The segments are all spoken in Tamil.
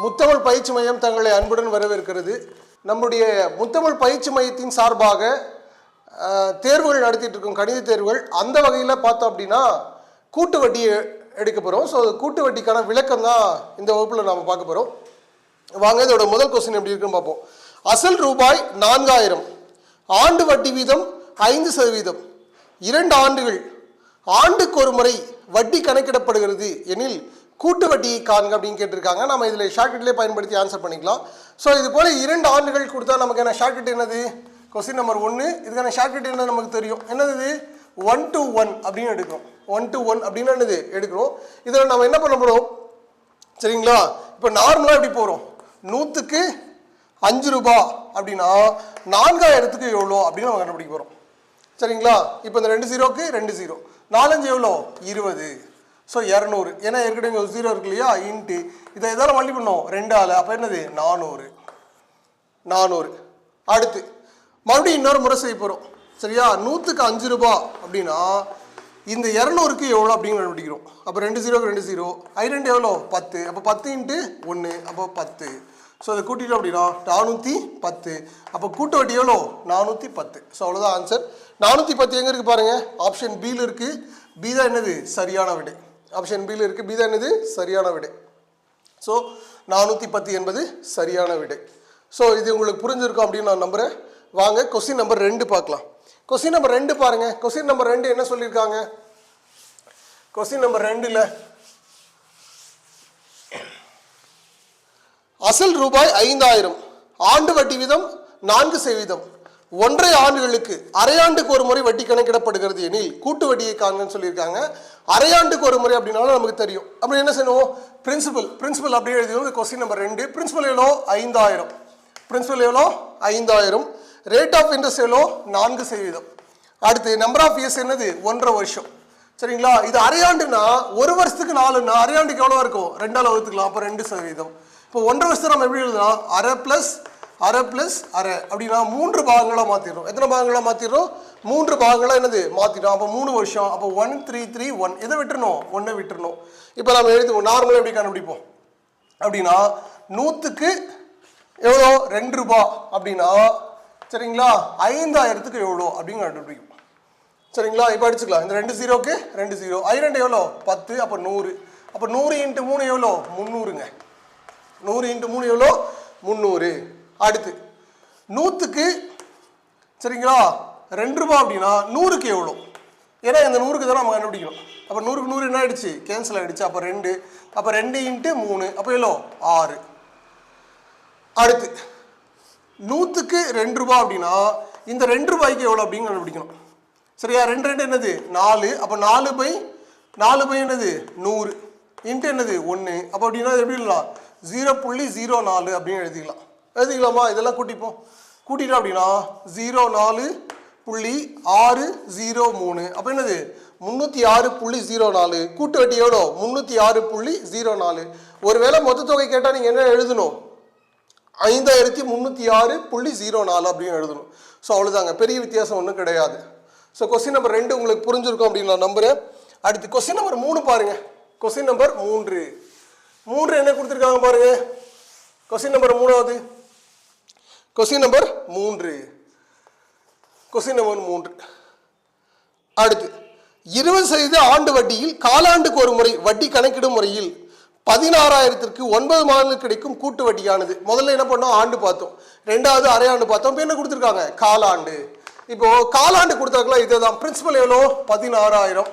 முத்தமிழ் பயிற்சி மையம் தங்களை அன்புடன் வரவேற்கிறது. நம்முடைய முத்தமிழ் பயிற்சி மையத்தின் சார்பாக தேர்வுகள் நடத்திட்டு இருக்கும் கணித தேர்வுகள். அந்த வகையில் பார்த்தோம் அப்படின்னா கூட்டு வட்டியை எடுக்க போகிறோம். ஸோ கூட்டு வட்டிக்கான விளக்கம் தான் இந்த வகுப்பில் நாம் பார்க்க போகிறோம். வாங்க இதோட முதல் கொஸ்டின் எப்படி இருக்குன்னு பார்ப்போம். அசல் ரூபாய் 4000, ஆண்டு வட்டி வீதம் 5%, 2 ஆண்டுகள், ஆண்டுக்கு ஒரு முறை வட்டி கணக்கிடப்படுகிறது எனில் கூட்டு வட்டியை காண்க அப்படின்னு கேட்டிருக்காங்க. நம்ம இதில் ஷார்ட்கட்லேயே பயன்படுத்தி ஆன்சர் பண்ணிக்கலாம். ஸோ இது போல் 2 ஆண்டுகள் கொடுத்தா நமக்கு என்ன ஷார்ட்கட் என்னது? கொஸ்டின் நம்பர் 1 இதுக்கான ஷார்ட்கட் என்ன நமக்கு தெரியும். என்னது? 1 to 1 அப்படின்னு எடுக்கிறோம். 1 to 1 அப்படின்னு என்னது எடுக்கிறோம். இதில் நம்ம என்ன பண்ண போகிறோம் சரிங்களா? இப்போ நார்மலாக எப்படி போகிறோம், 100க்கு 5 ரூபாய் அப்படின்னா 4000க்கு எவ்வளோ அப்படின்னு நம்ம கண்டுபிடிக்க போகிறோம் சரிங்களா? இப்போ இந்த 2 0க்கு 2 0, 4 5 எவ்வளோ 20. ஸோ 200. ஏன்னா ஏற்கனவே இங்கே 0 இருக்கு இல்லையா, இன்ட்டு இதை எதால் மல்டி பண்ணோம் 2 ஆல். அப்போ என்னது 400. அடுத்து மறுபடியும் இன்னொரு முறை செய்ய போகிறோம் சரியா? 100க்கு 5 ரூபாய் அப்படின்னா இந்த 200க்கு எவ்வளோ அப்படின்னு கண்டுபிடிக்கிறோம். அப்போ 2 0க்கு 2 0, I2 எவ்வளோ 10. அப்போ 10 × 1 அப்போ 10. ஸோ அதை கூட்டிட்டோம் அப்படின்னா 410. அப்போ கூட்டு வட்டி எவ்வளோ 410. ஸோ அவ்வளோதான் ஆன்சர். 410 எங்கே இருக்குது பாருங்கள், ஆப்ஷன் பியில் இருக்குது. பி தான் என்னது சரியான விடை. ஆப்ஷன் பியில் இருக்குது, பி தான் என்னது சரியான விடை. ஸோ 410 என்பது சரியான விடை. ஸோ இது உங்களுக்கு புரிஞ்சிருக்கும் அப்படின்னு நான் நம்புகிறேன். வாங்க கொஸ்டின் நம்பர் 2 பார்க்கலாம். கொஸ்டின் நம்பர் 2 பாருங்க. கொஸ்டின் நம்பர் 2 என்ன சொல்லியிருக்காங்க? கொஸ்டின் நம்பர் 2ல் அசல் ரூபாய் 5000, ஆண்டு வட்டி வீதம் 4%, 1.5 ஆண்டுகளுக்கு அரையாண்டுக்கு ஒரு முறை வட்டி கணக்கிடப்படுகிறது எனில் கூட்டு வட்டியை காண்கன்னு சொல்லியிருக்காங்க. அரையாண்டுக்கு ஒரு முறை அப்படின்னாலும் நமக்கு தெரியும். அப்படி என்ன செய்யணும், பிரின்சிபல் அப்படியே எழுதிடும். கொஸ்டின் நம்பர் 2 பிரின்சிபல் எவ்வளோ 5000, பிரின்சிபல் எவ்வளோ 5000, ரேட் ஆஃப் இன்ட்ரெஸ்ட் எவ்வளோ 4%. அடுத்து நம்பர் ஆஃப் இயர்ஸ் என்னது 1.5 வருஷம் சரிங்களா? இது அரையாண்டுனா 1 வருஷத்துக்கு 4ன்னா அரையாண்டுக்கு எவ்வளோ இருக்கும் 2 ஆல் வகுத்துக்கலாம். அப்போ 2%. இப்போ 1.5 வருஷத்தை நம்ம எப்படி எழுதலாம், அரை ப்ளஸ் அரை அப்படின்னா 3 பாகங்களாக மாற்றிடுறோம். எத்தனை பாகங்களாக மாற்றிடுறோம்? 3 பாகங்களாக என்னது மாற்றிடும். அப்போ 3 வருஷம். அப்போ 1 3 3 1 இதை விட்டுறணும், 1 விட்டுறணும். இப்போ நம்ம எழுதுவோம் நார்மலாக எப்படி கண்டுபிடிப்போம் அப்படின்னா 100க்கு எவ்வளோ 2 ரூபாய் அப்படின்னா சரிங்களா 5000க்கு எவ்வளோ அப்படின்னு கண்டுபிடிக்கும் சரிங்களா? இப்போ அடிச்சுக்கலாம். இந்த 2 0க்கு 2 0, I2 எவ்வளோ 10. அப்போ 100. அப்போ 100 × 3 எவ்வளோ 300ங்க. 100 × 3 எவ்வளோ 300. அடுத்து 100க்கு சரிங்களா 2 ரூபாய் அப்படின்னா 100க்கு எவ்வளோ? ஏன்னா இந்த 100க்கு தான் நம்ம கண்டுபிடிக்கணும். அப்போ 100க்கு 100 என்ன ஆயிடுச்சு, கேன்சல் ஆகிடுச்சு. அப்போ 2. அப்போ 2 × 3 அப்போ எவ்வளோ 6. அடுத்து 100க்கு 2 ரூபாய் அப்படின்னா இந்த 2 ரூபாய்க்கு எவ்வளோ அப்படின்னு கண்டுபிடிக்கணும் சரியா? 2 2 என்னது 4. அப்போ 4 என்னது 100 இன்ட்டு என்னது 1. அப்போ அப்படின்னா எப்படி எழுதலாம் 0.04 அப்படின்னு எழுதிக்கலாமா? இதெல்லாம் கூட்டிட்டோம் அப்படின்னா 04.603. அப்போ என்னது 306.04. கூட்டு வட்டி எவ்வளோ 306.04. ஒருவேளை மொத்த தொகை கேட்டால் நீங்கள் என்ன எழுதணும் 5306.04 அப்படின்னு எழுதணும். ஸோ அவ்வளோதாங்க, பெரிய வித்தியாசம் ஒன்றும் கிடையாது. ஸோ கொஸ்டின் நம்பர் 2 உங்களுக்கு புரிஞ்சிருக்கும் அப்படின்னு நான் நம்புகிறேன். அடுத்து கொஸ்டின் நம்பர் 3 பாருங்கள். கொஸ்டின் நம்பர் 3 என்ன கொடுத்துருக்காங்க பாருங்க. கொஸ்டின் நம்பர் 3வது கொஸ்டின் நம்பர் 3. அடுத்து 20% ஆண்டு வட்டியில் காலாண்டுக்கு ஒரு முறை வட்டி கணக்கிடும் முறையில் 16,000க்கு 9 மாதங்களுக்கு கிடைக்கும் கூட்டு வட்டியானது. முதல்ல என்ன பண்ணோம், ஆண்டு பார்த்தோம். 2வது அரையாண்டு பார்த்தோம். இப்போ என்ன கொடுத்துருக்காங்க காலாண்டு. இப்போ காலாண்டு கொடுத்தாங்களா இதுதான். பிரின்சிபல் எவ்வளோ 16,000,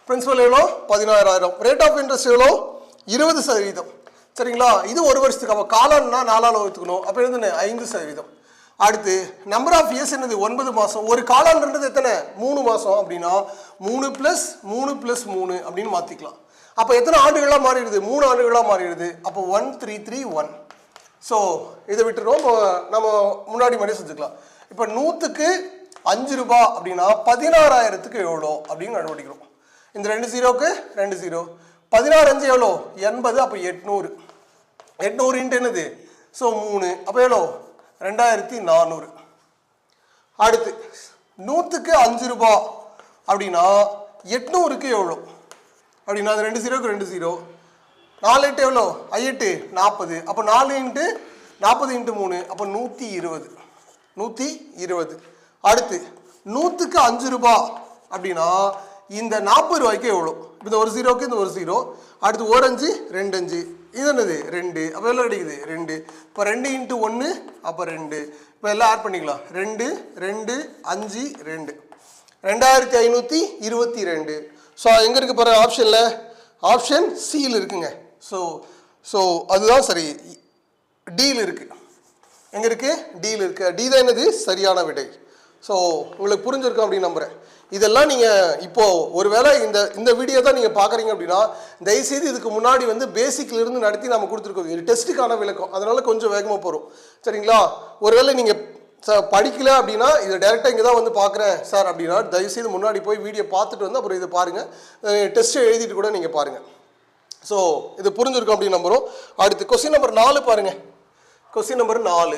பிரின்சிபல் எவ்வளோ 16,000, ரேட் ஆஃப் இன்ட்ரெஸ்ட் எவ்வளோ 20% சரிங்களா? இது 1 வருஷத்துக்கு. அப்போ காலாண்டுனா 4 ஆல் வகுத்துக்கணும். அப்போ என்னது 5%. அடுத்து நம்பர் ஆஃப் இயர்ஸ் என்னது 9 மாதம். ஒரு காலாண்டுன்றது எத்தனை 3 மாதம் அப்படின்னா 3 + 3 + 3 அப்படின்னு மாற்றிக்கலாம். அப்போ எத்தனை ஆண்டுகளாக மாறிடுது 3 ஆண்டுகளாக மாறிடுது. அப்போ 1 3 3 1. ஸோ இதை விட்டுறோம், நம்ம முன்னாடி மாதிரி செஞ்சுக்கலாம். இப்போ 100க்கு 5 ரூபாய் அப்படின்னா 16,000க்கு எவ்வளோ அப்படின்னு கண்டுபிடிக்கிறோம். இந்த 2 0க்கு 2 0, 16 5 எவ்வளோ 80. அப்போ 800 இன்ட்டு என்னது ஸோ 3. அப்போ எவ்வளோ 2400. அடுத்து 100க்கு 5 ரூபாய் அப்படின்னா 800க்கு எவ்வளோ அப்படின்னா 2 0க்கு 2 0, 4 8 எவ்வளோ? 8 40. அப்போ 4 இன்ட்டு 40 இன்ட்டு 3 அப்போ 120. 120. அடுத்து 100க்கு 5 ரூபா அப்படின்னா இந்த 40 ரூபாய்க்கு எவ்வளோ? இந்த ஒரு ஜீரோக்கு இந்த ஒரு ஜீரோ. அடுத்து ஒரு 5 2 5 இது என்னது 2. அப்போ எவ்வளோ கிடைக்குது 2. இப்போ 2 இன்ட்டு 1 அப்போ 2. இப்போ எல்லாம் ஆட் பண்ணிக்கலாம். 2 2 5 2 2522. ஸோ எங்கே இருக்குது பாரு ஆப்ஷனில்? ஆப்ஷன் சியில் இருக்குங்க. ஸோ அதுதான் சரி. டியில் இருக்குது. எங்கே இருக்குது? டியில் இருக்குது. டி தான் என்னது சரியான விடை. ஸோ உங்களுக்கு புரிஞ்சிருக்கும் அப்படின்னு நம்புகிறேன். இதெல்லாம் நீங்கள் இப்போது ஒருவேளை இந்த வீடியோ தான் நீங்கள் பார்க்குறீங்க அப்படின்னா தயவுசெய்து இதுக்கு முன்னாடி வந்து பேசிக்லேருந்து நடத்தி நம்ம கொடுத்துருக்கோம். இது டெஸ்ட்டுக்கான விளக்கம், அதனால் கொஞ்சம் வேகமாக போகிறோம். சரிங்களா? ஒருவேளை நீங்கள் படிக்கல அப்படின்னா இதை டேரெக்டாக இங்கே தான் வந்து பார்க்குறேன் சார் அப்படின்னா தயவுசெய்து முன்னாடி போய் வீடியோ பார்த்துட்டு வந்து அப்புறம் இதை பாருங்கள். டெஸ்ட்டை எழுதிட்டு கூட நீங்கள் பாருங்கள். ஸோ இது புரிஞ்சிருக்கும் அப்படின்னு நம்புகிறோம். அடுத்து கொஸ்டின் நம்பர் 4 பாருங்கள். Question number 4.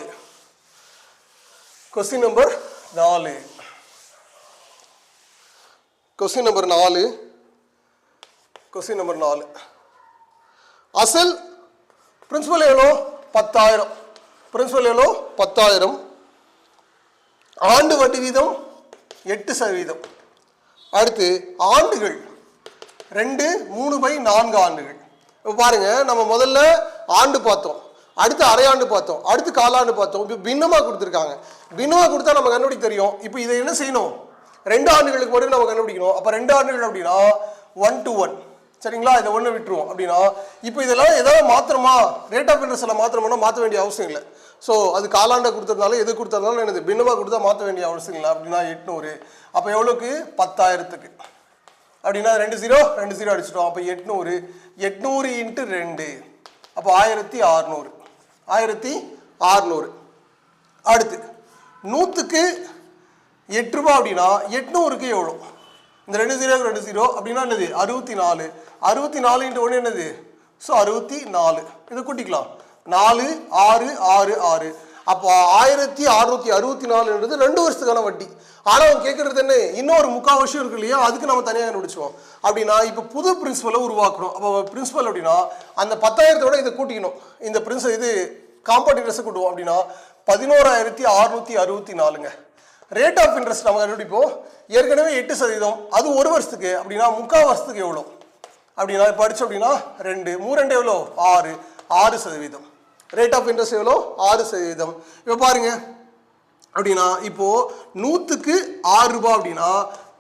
Question number 4. Question number 4. Question number 4. அசல் பிரின்சிபல் எவ்வளோ? 10,000. பிரின்சிபல் எவ்வளோ? 10,000. ஆண்டு வட்டி வீதம் 8%. அடுத்து ஆண்டுகள் 2 3/4 ஆண்டுகள். இப்போ பாருங்க, நம்ம முதல்ல ஆண்டு பார்த்தோம், அடுத்து அரையாண்டு பார்த்தோம், அடுத்து காலாண்டு பார்த்தோம். இப்போ பின்னமாக கொடுத்துருக்காங்க. பின்னமாக கொடுத்தா நம்ம கண்டுபிடிக்க தெரியும். இப்போ இதை என்ன செய்யணும்? 2 ஆண்டுகளுக்கு மட்டும் நம்ம கண்டுபிடிக்கணும். அப்போ 2 ஆண்டுகள் அப்படின்னா 1 to 1. சரிங்களா? இதை 1 விட்டுருவோம் அப்படின்னா இப்போ இதெல்லாம் ஏதாவது மாத்திரமா ரேட் ஆஃப் இன்ட்ரெஸ்ட் எல்லாம் மாத்திரமா மாற்ற வேண்டிய அவசியம் இல்லை. ஸோ அது காலாண்டை கொடுத்துருந்தாலும் எது கொடுத்ததுனாலும் எனது பின்னமாக கொடுத்தா மாற்ற வேண்டிய அவசியம் இல்லை. அப்படின்னா 800. அப்போ எவ்வளோக்கு? 10,000க்கு. அப்படின்னா 2 0 அடிச்சிட்டோம். அப்போ 800. 800 இன்ட்டு 2 அப்போ 1600. 1600. அடுத்து 100க்கு 8 ரூபா அப்படின்னா 800க்கு எவ்வளோ? இந்த 2 0க்கு 2 0 அப்படின்னா என்னது? 64. 64 இன்ட்டு 1 என்னது? ஸோ 64. இதை கூட்டிக்கலாம். 4 6 6 6. அப்போ 1664 2 வருஷத்துக்கான வட்டி. ஆனால் அவன் கேட்கறது என்ன? இன்னொரு 3/4 வருஷம் இருக்கு இல்லையா, அதுக்கு நம்ம தனியாக கண்டுபிடிச்சோம். அப்படின்னா இப்போ புது பிரின்சிபலை உருவாக்கணும். அப்போ பிரின்சிபல் அப்படின்னா அந்த 10,000 இதை கூட்டிக்கணும். இந்த இது காம்பவுண்ட் இன்ட்ரெஸ்ட் கூட்டுவோம். அப்படின்னா 11,664ங்க. ரேட் ஆஃப் இன்ட்ரெஸ்ட் நம்ம கண்டுபிடிப்போம். ஏற்கனவே 8%, அது ஒரு வருஷத்துக்கு. அப்படின்னா 3/4 வருஷத்துக்கு எவ்வளோ அப்படின்னா படித்தோம் அப்படின்னா 2 3 எவ்வளோ? 6%. ரேட் ஆஃப் இன்ட்ரெஸ்ட் எவ்வளோ? 6%. இப்போ பாருங்க, அப்படின்னா இப்போ 100க்கு 6 ரூபா அப்படின்னா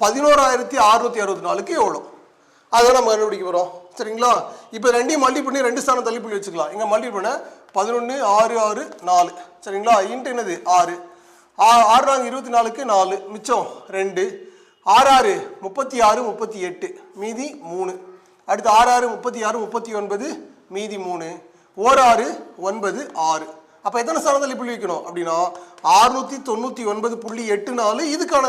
11,664க்கு எவ்வளோ? அதை நம்ம கண்டுபிடிக்க போகிறோம். சரிங்களா? இப்போ 2ஐயும் மல்டி பண்ணி 2 ஸ்தானம் தள்ளி பண்ணி வச்சுக்கலாம். இங்கே மல்டி பண்ண 11 6 6 4. சரிங்களா? இன்ட்டு என்னது? 6 6 4 24க்கு 4 மிச்சம் 2 6 6 36 38 மீதி 3. அடுத்து 6 6 36 39 மீதி 3 6 9 6. அப்போ எத்தனை ஸ்தானத்தில் புள்ளி வைக்கணும் அப்படின்னா 699.84. இதுக்கான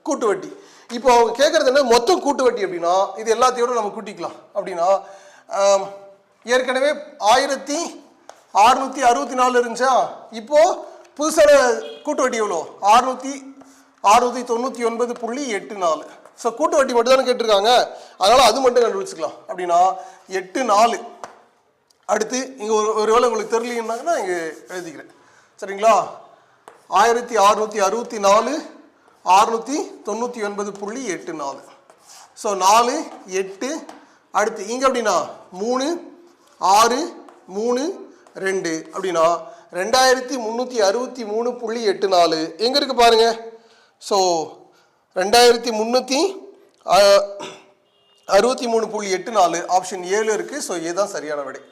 கூட்டு வட்டி. இப்போ அவங்க கேட்கறது என்ன? மொத்தம் கூட்டு வட்டி அப்படின்னா இது எல்லாத்தையோட நம்ம கூட்டிக்கலாம். அப்படின்னா ஏற்கனவே 1664 இருந்துச்சா, இப்போ புதுசான கூட்டு வட்டி எவ்வளோ? 699.84. ஸோ கூட்டு வட்டி மட்டும் தானே கேட்டிருக்காங்க, அதனால் அது மட்டும் கண்டுபிடிச்சிக்கலாம். அப்படின்னா 8 4. அடுத்து இங்கே ஒரு வேளை உங்களுக்கு தெரியலன்னாங்கன்னா இங்கே எழுதிக்கிறேன். சரிங்களா? 1664 699.84. ஸோ 4 8. அடுத்து இங்கே அப்படின்னா 3 6 3 2 அப்படின்னா 2363.84 எங்கே இருக்குது பாருங்க. ஸோ 2363.84 ஆப்ஷன் 7 இருக்குது. ஸோ ஏதான் சரியான விடை.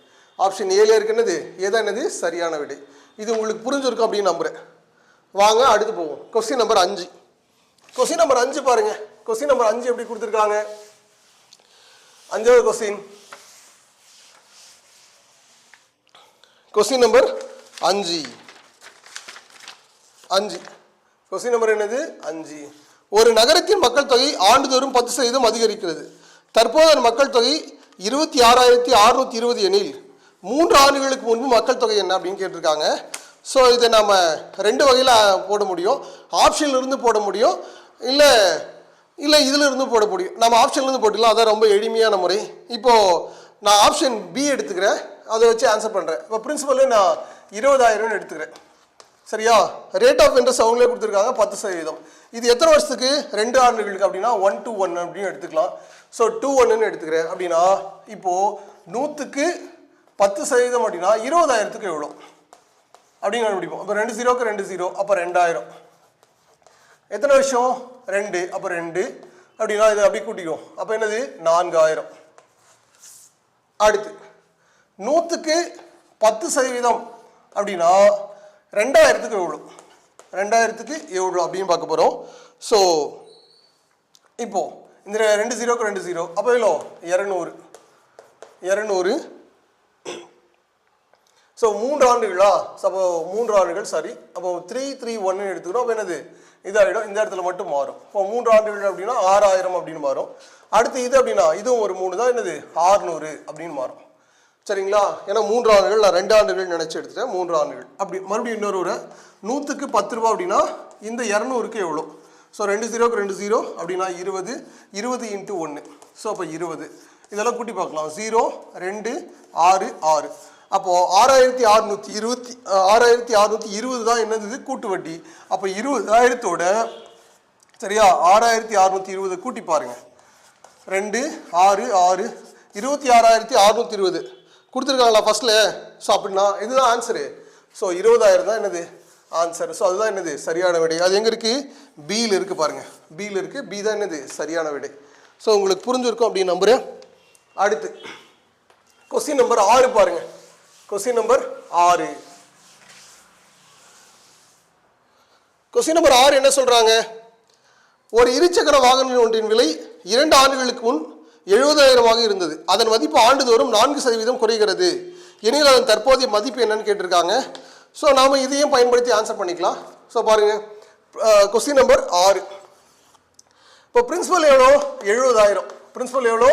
ஆப்ஷன் 7 இருக்குன்னது ஏதான் என்னது சரியான விடை. இது உங்களுக்கு புரிஞ்சிருக்கும் அப்படின்னு நம்புகிறேன். வாங்க அடுத்து போவோம். Question number 5. கொஸ்டின் நம்பர் 5 பாருங்க. கொஸ்டின் நம்பர் 5 எப்படி கொடுத்துருக்காங்க? 5வது question. Question number 5. Question number என்னது? 5. ஒரு நகரத்தின் மக்கள் தொகை ஆண்டுதோறும் 10% அதிகரிக்கிறது. தற்போது மக்கள் தொகை 26,620 எனில் 3 ஆண்டுகளுக்கு முன்பு மக்கள் தொகை என்ன அப்படின்னு கேட்டிருக்காங்க. ஸோ இதை நம்ம 2 வகையில் போட முடியும். ஆப்ஷன்லேருந்து போட முடியும், இல்லை இதிலிருந்து போட முடியும். நம்ம ஆப்ஷன்லேருந்து போட்டுக்கலாம், அதான் ரொம்ப எளிமையான முறை. இப்போது நான் ஆப்ஷன் பி எடுத்துக்கிறேன், அதை வச்சு ஆன்சர் பண்ணுறேன். இப்போ பிரின்சிபல் நான் 20,000 எடுத்துக்கிறேன். சரியா? ரேட் ஆஃப் இன்ட்ரெஸ்ட் அவங்களே கொடுத்துருக்காங்க 10%. இது எத்தனை வருஷத்துக்கு? 2 ஆண்டுகளுக்கு அப்படின்னா 1:1 அப்படின்னு எடுத்துக்கலாம். ஸோ 2:1 எடுத்துக்கிறேன் அப்படின்னா இப்போது 100க்கு 10% அப்படின்னா 20,000க்கு எவ்வளோ அப்படின்னு கண்டுபிடிப்போம். இப்போ 2 0க்கு 2 0 அப்போ 2000. எத்தனை வருஷம்? 2 அப்போ 2 அப்படின்னா இது அப்படி கூட்டிக்கும். அப்போ என்னது? 4000. அடுத்து 100க்கு 10% அப்படின்னா 2000க்கு எவ்வளோ? 2000க்கு எவ்வளோ அப்படின்னு பார்க்க போகிறோம். ஸோ இப்போ இந்த 2 0க்கு 2 0 அப்போ எவ்வளோ? 200. ஸோ 3 ஆண்டுகளா? அப்போ 3 ஆண்டுகள் சரி. அப்போ 3 3 1 எடுத்துக்கிறோம். அப்போ என்னது? இதாகிடும். இந்த இடத்துல மட்டும் மாறும். இப்போ 3 ஆண்டுகள் அப்படின்னா 6000 அப்படின்னு மாறும். அடுத்து இது அப்படின்னா இதுவும் ஒரு 3 தான், என்னது? 600 அப்படின்னு மாறும். சரிங்களா? ஏன்னா 3 ஆண்டுகள், நான் 2 ஆண்டுகள் நினச்சி எடுத்துட்டேன். 3 ஆண்டுகள் அப்படி மறுபடியும் இன்னொரு 100க்கு 10 ரூபா அப்படின்னா இந்த 200க்கு எவ்வளோ? ஸோ 2 0க்கு 2 0 அப்படின்னா 20 × 1. ஸோ அப்போ 20. இதெல்லாம் கூட்டி பார்க்கலாம். 0 2 6 6. அப்போது 6620 தான் என்னது? கூட்டு வட்டி. அப்போ 20,000ோட சரியா 6620 கூட்டி பாருங்க. 2 6 6 26,620 கொடுத்துருக்காங்களா ஃபர்ஸ்ட்ல? ஸோ அப்படின்னா இதுதான் ஆன்சரு. ஸோ 20,000 தான் என்னது? ஆன்சர். ஸோ அதுதான் என்னது? சரியான விடை. அது எங்கே இருக்குது? பியில் இருக்குது பாருங்கள். பியில் இருக்குது. பி தான் என்னது? சரியான விடை. ஸோ உங்களுக்கு புரிஞ்சிருக்கும் அப்படின்னு நம்புகிறேன். அடுத்து கொஸ்டின் நம்பர் 6 பாருங்கள். Question number 6. கொஸ்டின் நம்பர் 6 என்ன சொல்கிறாங்க? ஒரு இருசக்கர வாகனம் ஒன்றின் விலை 2 ஆண்டுகளுக்கு முன் 70,000 இருந்தது. அதன் மதிப்பு ஆண்டுதோறும் 4% குறைகிறது எனில் அதன் தற்போதைய மதிப்பு என்னன்னு கேட்டிருக்காங்க. ஸோ நாம் இதையும் பயன்படுத்தி ஆன்சர் பண்ணிக்கலாம். ஸோ பாருங்கள், கொஸ்டின் நம்பர் 6. இப்போ பிரின்சிபல் எவ்வளோ? 70,000. பிரின்சிபல் எவ்வளோ?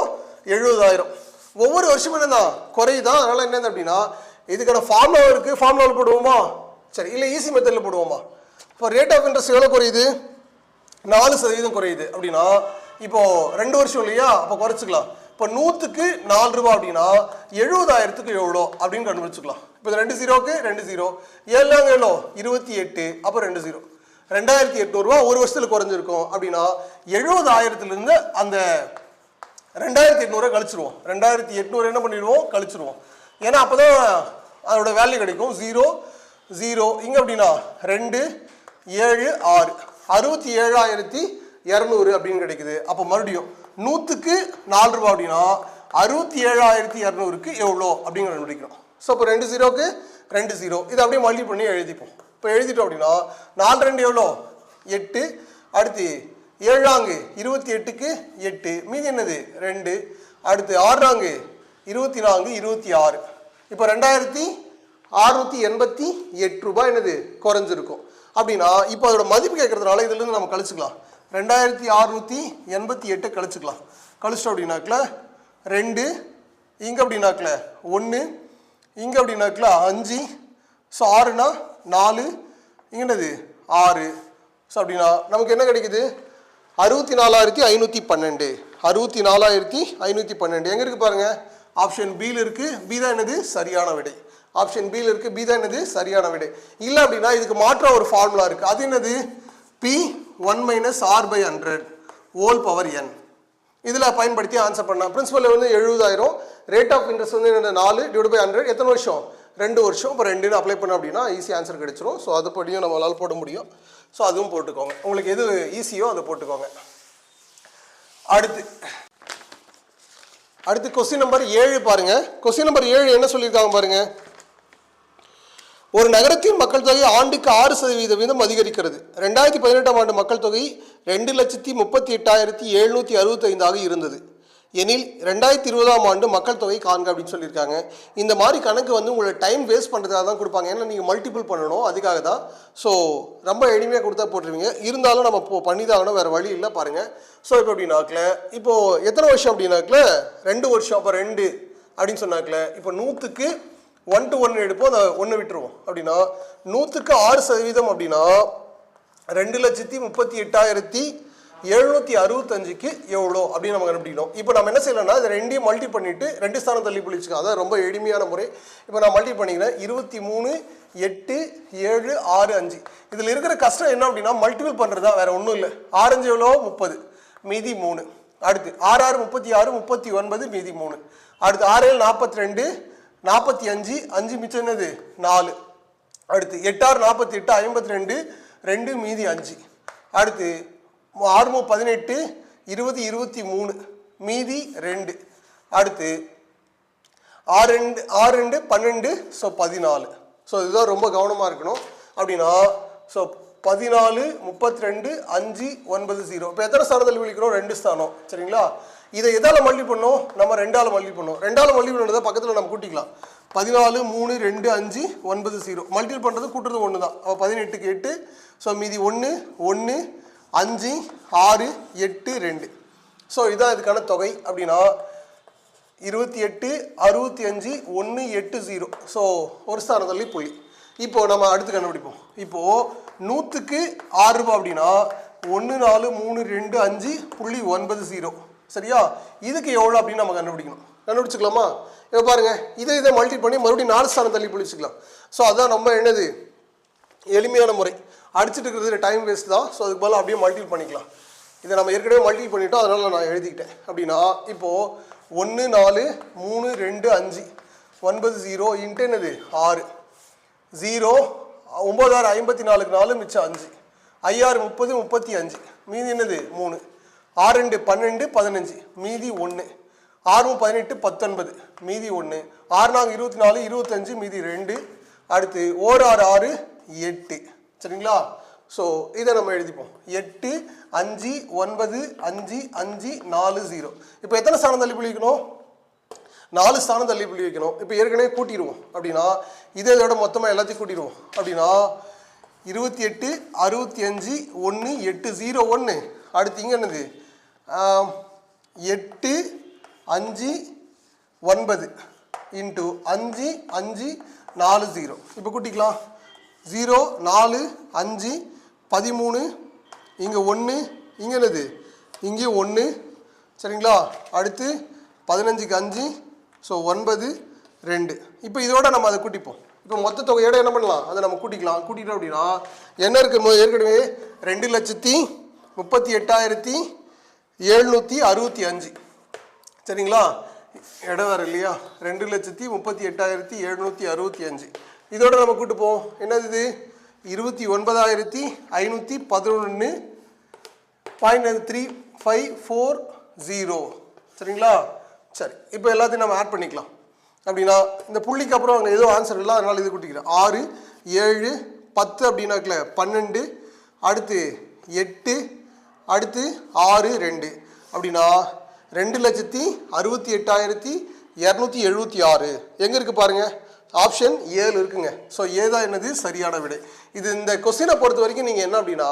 70,000. ஒவ்வொரு வருஷமும் என்னதான் குறையுதான். அதனால் என்னது அப்படின்னா இதுக்கான ஃபார்முலா இருக்குது. ஃபார்முலாவில் போடுவோமா? சரி, இல்லை ஈஸி மெத்தடில் போடுவோமா? இப்போ ரேட் ஆஃப் இன்ட்ரெஸ்ட் எவ்வளோ குறையுது? 4% குறையுது அப்படின்னா இப்போது 2 வருஷம் இல்லையா? அப்போ குறைச்சிக்கலாம். இப்போ 100க்கு 4 ரூபா அப்படின்னா 70,000க்கு எவ்வளோ அப்படின்னு கண்டுபிடிச்சிக்கலாம். இப்போ 2 0க்கு 2 0 7 எவ்வளோ? 28. அப்போ 2 0 2800 ஒரு வருஷத்தில் குறைஞ்சிருக்கும். அப்படின்னா 70,000லேருந்து அந்த 2800 கழிச்சிருவோம். 2800 என்ன பண்ணிடுவோம்? கழிச்சிருவோம். ஏன்னா அப்போ தான் அதோட வேல்யூ கிடைக்கும். 0 0 இங்கே அப்படின்னா 2 7 6 67,200 அப்படின்னு கிடைக்குது. அப்போ மறுபடியும் 100க்கு 4 ரூபா அப்படின்னா 67,200க்கு எவ்வளோ அப்படின்னு கண்டுபிடிக்கணும். ஸோ இப்போ 2 0க்கு 2 0 இதை அப்படியே மல்டி பண்ணி எழுதிப்போம். இப்போ எழுதிட்டோம் அப்படின்னா 4 2 எவ்வளோ? 8. அடுத்து 7 28க்கு 8. மீதி என்னது? 2. அடுத்து 6 24 26. இப்போ 2,688 ரூபாய் என்னது? குறைஞ்சிருக்கும். அப்படின்னா இப்போ அதோட மதிப்பு கேட்கறதுனால இதுலேருந்து நம்ம கழிச்சுக்கலாம். 2,688 கழிச்சுக்கலாம். கழிச்சிட்டோம் அப்படின்னாக்கில் 2 இங்கே அப்படின்னாக்கில் 1 இங்கே அப்படின்னாக்கில் 5. ஸோ 6னா 4 இங்கேனது 6. ஸோ அப்படின்னா நமக்கு என்ன கிடைக்குது? 64,512. 64,512 எங்கே இருக்குது பாருங்கள்? ஆப்ஷன் பியில் இருக்குது. பி தான் என்னது? சரியான விடை. ஆப்ஷன் பியில் இருக்குது. பி தான் என்னது? சரியான விடை. இல்லை அப்படின்னா இதுக்கு மாற்ற ஒரு ஃபார்முலா இருக்குது. அது என்னது? P1 - R/100 whole power n. இதில் பயன்படுத்தி ஆன்சர் பண்ணலாம். பிரின்சிபல் வந்து 70,000. ரேட் ஆஃப் இன்ட்ரெஸ்ட் வந்து 4 / 100. எத்தனை வருஷம்? 2 வருஷம். இப்போ 2ன்னு அப்ளை பண்ணோம் அப்படின்னா ஈஸி ஆன்சர் கிடைச்சிரும். ஸோ அதுபடியும் நம்மளால் போட முடியும். ஸோ அதுவும் போட்டுக்கோங்க. உங்களுக்கு எது ஈஸியோ அதை போட்டுக்கோங்க. அடுத்து கொஸ்டின் நம்பர் 7 பாருங்க. கொஸ்டின் நம்பர் 7 என்ன சொல்லியிருக்காங்க பாருங்க. ஒரு நகரத்தின் மக்கள் தொகை ஆண்டுக்கு 6% அதிகரிக்கிறது. 2018ஆம் ஆண்டு மக்கள் தொகை 2,38,765 இருந்தது எனில் 2020ஆம் ஆண்டு மக்கள் தொகை காண்க அப்படின்னு சொல்லியிருக்காங்க. இந்த மாதிரி கணக்கு வந்து உங்களை டைம் வேஸ்ட் பண்ணுறதுக்காக தான் கொடுப்பாங்க. ஏன்னா நீங்கள் மல்டிபிள் பண்ணணும், அதுக்காக தான். ஸோ ரொம்ப எளிமையாக கொடுத்தா போட்டுருவீங்க. இருந்தாலும் நம்ம இப்போ பண்ணி தான் ஆகணும், வேறு வழி இல்லை பாருங்கள். ஸோ இப்போ அப்படின்னாக்கில் இப்போது எத்தனை வருஷம் அப்படின்னாக்கில் 2 வருஷம். அப்போ 2 அப்படின்னு சொன்னாக்கில் இப்போ 100க்கு 1 to 1 எடுப்போம். அதை 1 விட்டுருவோம். அப்படின்னா 100க்கு 6% அப்படின்னா 2,38,765 765க்கு எவ்வளோ அப்படின்னு நம்ம கண்டுபிடிக்கணும். இப்போ நம்ம என்ன செய்யலாம்னா இதை ரெண்டையும் மல்டி பண்ணிட்டு 2 ஸ்தானம் தள்ளி பிடிச்சிக்கலாம். அதான் ரொம்ப எளிமையான முறை. இப்போ நான் மல்டி பண்ணிக்கிறேன். 23 8 7 6 5. இதில் இருக்கிற கஷ்டம் என்ன அப்படின்னா மல்டிபிள் பண்ணுறதா, வேற ஒன்றும் இல்லை. 6 5 எவ்வளோ 30, மீதி 3. அடுத்து 6 6 36 39, மீதி 3. அடுத்து 6 7 42 45, 5 மிச்சம் என்னது 4. அடுத்து 8 6 48 52, 2 மீதி 5. அடுத்து 6 18 20 23, மீதி 2. அடுத்து 6 2 12, ஸோ 14. ஸோ இதுதான் ரொம்ப கவனமாக இருக்கணும். அப்படின்னா ஸோ 14 32 5 9 0. இப்போ எத்தனை ஸ்தானத்தில் விழிக்கிறோம்? 2 ஸ்தானம். சரிங்களா? இதை எதால் மல்டி பண்ணோம்? நம்ம 2ஆல் மல்டி பண்ணோம். 2ஆல் மல்டி பண்ணுறதை பக்கத்தில் நம்ம கூட்டிக்கலாம். 14 3 2 5 9 0. மல்டிபிள் பண்ணுறது கூட்டுறது ஒன்று தான். அப்போ 18க்கு 8, ஸோ மீதி 1 1 5 6 8 2. ஸோ இதான் இதுக்கான தொகை. அப்படின்னா 28 65 1 8 0. ஸோ ஒரு ஸ்தானத்தள்ளி புள்ளி. இப்போ நம்ம அடுத்து கண்டுபிடிப்போம். இப்போ 100க்கு 6 ரூபாய் அப்படின்னா 1 4 3 2 5 புள்ளி 9 0. சரியா? இதுக்கு எவ்வளோ அப்படின்னு நம்ம கண்டுபிடிக்கணும். கண்டுபிடிச்சிக்கலாமா? இப்போ பாருங்க, இதை மல்டி பண்ணி மறுபடியும் 4 ஸ்தானம் தள்ளி பிடிச்சிக்கலாம். ஸோ அதான் நம்ம என்னது எளிமையான முறை. அடிச்சுட்டு இருக்கிறது டைம் வேஸ்ட் தான். ஸோ அதுக்கு பதிலாக அப்படியே மல்டிபிள் பண்ணிக்கலாம். இதை நம்ம ஏற்கனவே மல்டிபிள் பண்ணிட்டோம், அதனால் நான் எழுதிக்கிட்டேன். அப்படின்னா இப்போது 1 4 3 2 5 9 0 இன்ட்டு என்னது 6 0 9 6 54க்கு 4 மிச்சம் 5 5 6 30 35, மீதி என்னது 3 6 2 12 15, மீதி 1 6 18 19, மீதி 1 6 4 24 25, மீதி 2. அடுத்து 1 6 6 8. சரிங்களா? ஸோ இதை நம்ம எழுதிப்போம். 8 5 9 5 5 4 0. இப்போ எத்தனை ஸ்தானம் தள்ளி புள்ளி வைக்கணும்? 4 ஸ்தானம் தள்ளி புள்ளி வைக்கணும். இப்போ ஏற்கனவே கூட்டிடுவோம். அப்படின்னா இதோட மொத்தமாக எல்லாத்தையும் கூட்டிடுவோம். அப்படின்னா 28 65 1 8 0 1. அடுத்து இங்கே என்னது 8 5 9 இன்ட்டு 5 5 4 0. இப்போ கூட்டிக்கலாம். 0 4 5 13, இங்கே 1, இங்கே என்னது இங்கே 1. சரிங்களா? அடுத்து 15க்கு 5, ஸோ 9 2. இப்போ இதோட நம்ம அதை கூட்டிப்போம். இப்போ மொத்த தொகையோட என்ன பண்ணலாம்? அதை நம்ம கூட்டிக்கலாம். கூட்டிட்டோம் அப்படின்னா என்ன இருக்கு? ஏற்கனவே 2,38,765. சரிங்களா? இடம் வேறு இல்லையா? 2,38,765. இதோட நம்ம கூட்டுப்போம். என்னது இது? 29,511.3540. சரிங்களா? சரி, இப்போ எல்லாத்தையும் நம்ம ஆட் பண்ணிக்கலாம். அப்படின்னா இந்த புள்ளிக்கு அப்புறம் அங்கே ஏதோ ஆன்சர் இல்லை, அதனால் இது கூட்டிக்கிறேன். 6 7 10 அப்படின்னாக்கல 12. அடுத்து 8. அடுத்து 6 2. அப்படின்னா 2,68,276. எங்கே இருக்குது பாருங்கள்? ஆப்ஷன் 7 இருக்குங்க. ஸோ ஏதான் என்னது சரியான விடை. இது இந்த கொஸ்டினை பொறுத்த வரைக்கும் நீங்கள் என்ன அப்படின்னா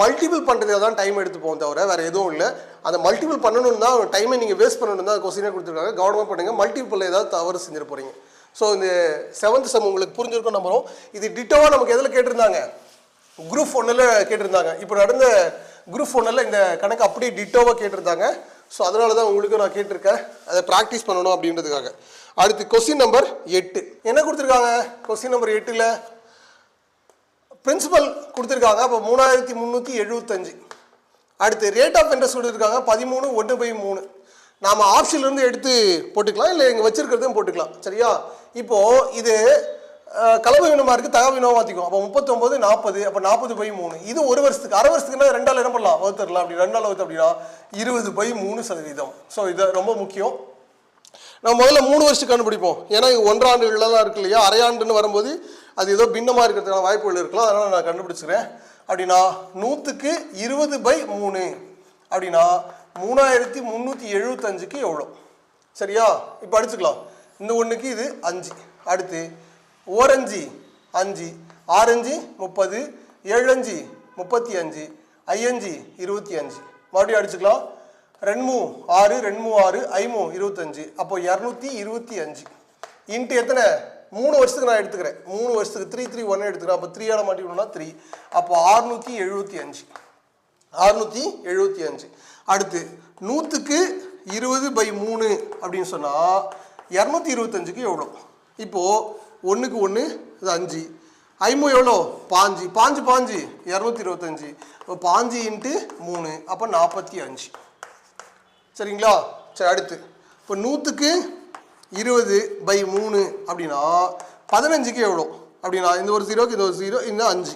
மல்டிபிள் பண்ணுறதே தான் டைம் எடுத்துப்போம், தவிர வேறு எதுவும் இல்லை. அந்த மல்டிபிள் பண்ணணும்னு தான் டைமை நீங்கள் வேஸ்ட் பண்ணணும் தான் கொஸ்டினே கொடுத்துருக்காங்க. கவனமாக பண்ணுங்கள். மல்டிபிள் ஏதாவது தவறு செஞ்சிட போகிறீங்க. ஸோ இந்த 7th செம் உங்களுக்கு புரிஞ்சிருக்கும் நம்புகிறோம். இது டிட்டோவாக நமக்கு எதில் கேட்டிருந்தாங்க? குரூப் 1ல் கேட்டிருந்தாங்க. இப்போ நடந்த குரூப் 1ல் இந்த கணக்கு அப்படியே டிட்டோவாக கேட்டிருந்தாங்க. ஸோ அதனால தான் உங்களுக்கு நான் கேட்டிருக்கேன், அதை ப்ராக்டிஸ் பண்ணணும் அப்படின்றதுக்காக. அடுத்து கொஸ்டின் நம்பர் 8 என்ன கொடுத்துருக்காங்க? கொஸ்டின் நம்பர் 8ல் பிரின்சிபல் கொடுத்துருக்காங்க. அப்போ 3375. அடுத்து ரேட் ஆஃப் இன்ட்ரெஸ்ட் கொடுத்துருக்காங்க 13 1/3. நாம் ஆப்ஷன்லேருந்து எடுத்து போட்டுக்கலாம், இல்லை இங்கே வச்சிருக்கிறதையும் போட்டுக்கலாம். சரியா? இப்போது இது கலவை வினமாக இருக்குது, தகவல் வினமாக மாற்றிக்கும். அப்போ 39 40, அப்போ 40/3. இது ஒரு வருஷத்துக்கு. அரை வருஷத்துக்குன்னா 2ஆல் என்ன பண்ணலாம்? வகுத்துடலாம். அப்படி 2ஆல் வகுத்து அப்படின்னா 20/3%. ஸோ இது ரொம்ப முக்கியம். நம்ம முதல்ல 3 வருஷத்துக்கு கண்டுபிடிப்போம். ஏன்னா இது 1 ஆண்டுகள்லாம் இருக்கு இல்லையா? அரையாண்டுன்னு வரும்போது அது ஏதோ பின்னமாக இருக்கிறதுக்கான வாய்ப்புகள் இருக்கலாம். அதனால் நான் கண்டுபிடிச்சிக்கிறேன். அப்படின்னா 100க்கு 20/3 அப்படின்னா 3375க்கு எவ்வளோ? சரியா? இப்போ அடிச்சுக்கலாம். இந்த ஒன்றுக்கு இது 5. அடுத்து 1 5 5 6 5 30 7 5 35 5 25. மறுபடியும் அடிச்சுக்கலாம். 2 6 2 6 5 25. அப்போ 225 இன்ட்டு எத்தனை? 3 வருஷத்துக்கு நான் எடுத்துக்கிறேன். 3 வருஷத்துக்கு 3 3 1 எடுத்துக்கிறேன். அப்போ 3ஆல் மாட்டிக்கணும்னா 3. அப்போ 675. 675. அடுத்து 100க்கு 20/3 அப்படின்னு சொன்னால் 225க்கு எவ்வளோ? இப்போது 1க்கு 1 இது 5, 5 எவ்வளோ? 5 5 5 225. இப்போ 5 × 3 அப்போ 45. சரிங்களா? சரி, அடுத்து இப்போ 100க்கு 20/3 அப்படின்னா 15க்கு எவ்வளோ அப்படின்னா இந்த ஒரு 0க்கு இந்த ஒரு 0 இந்த 5.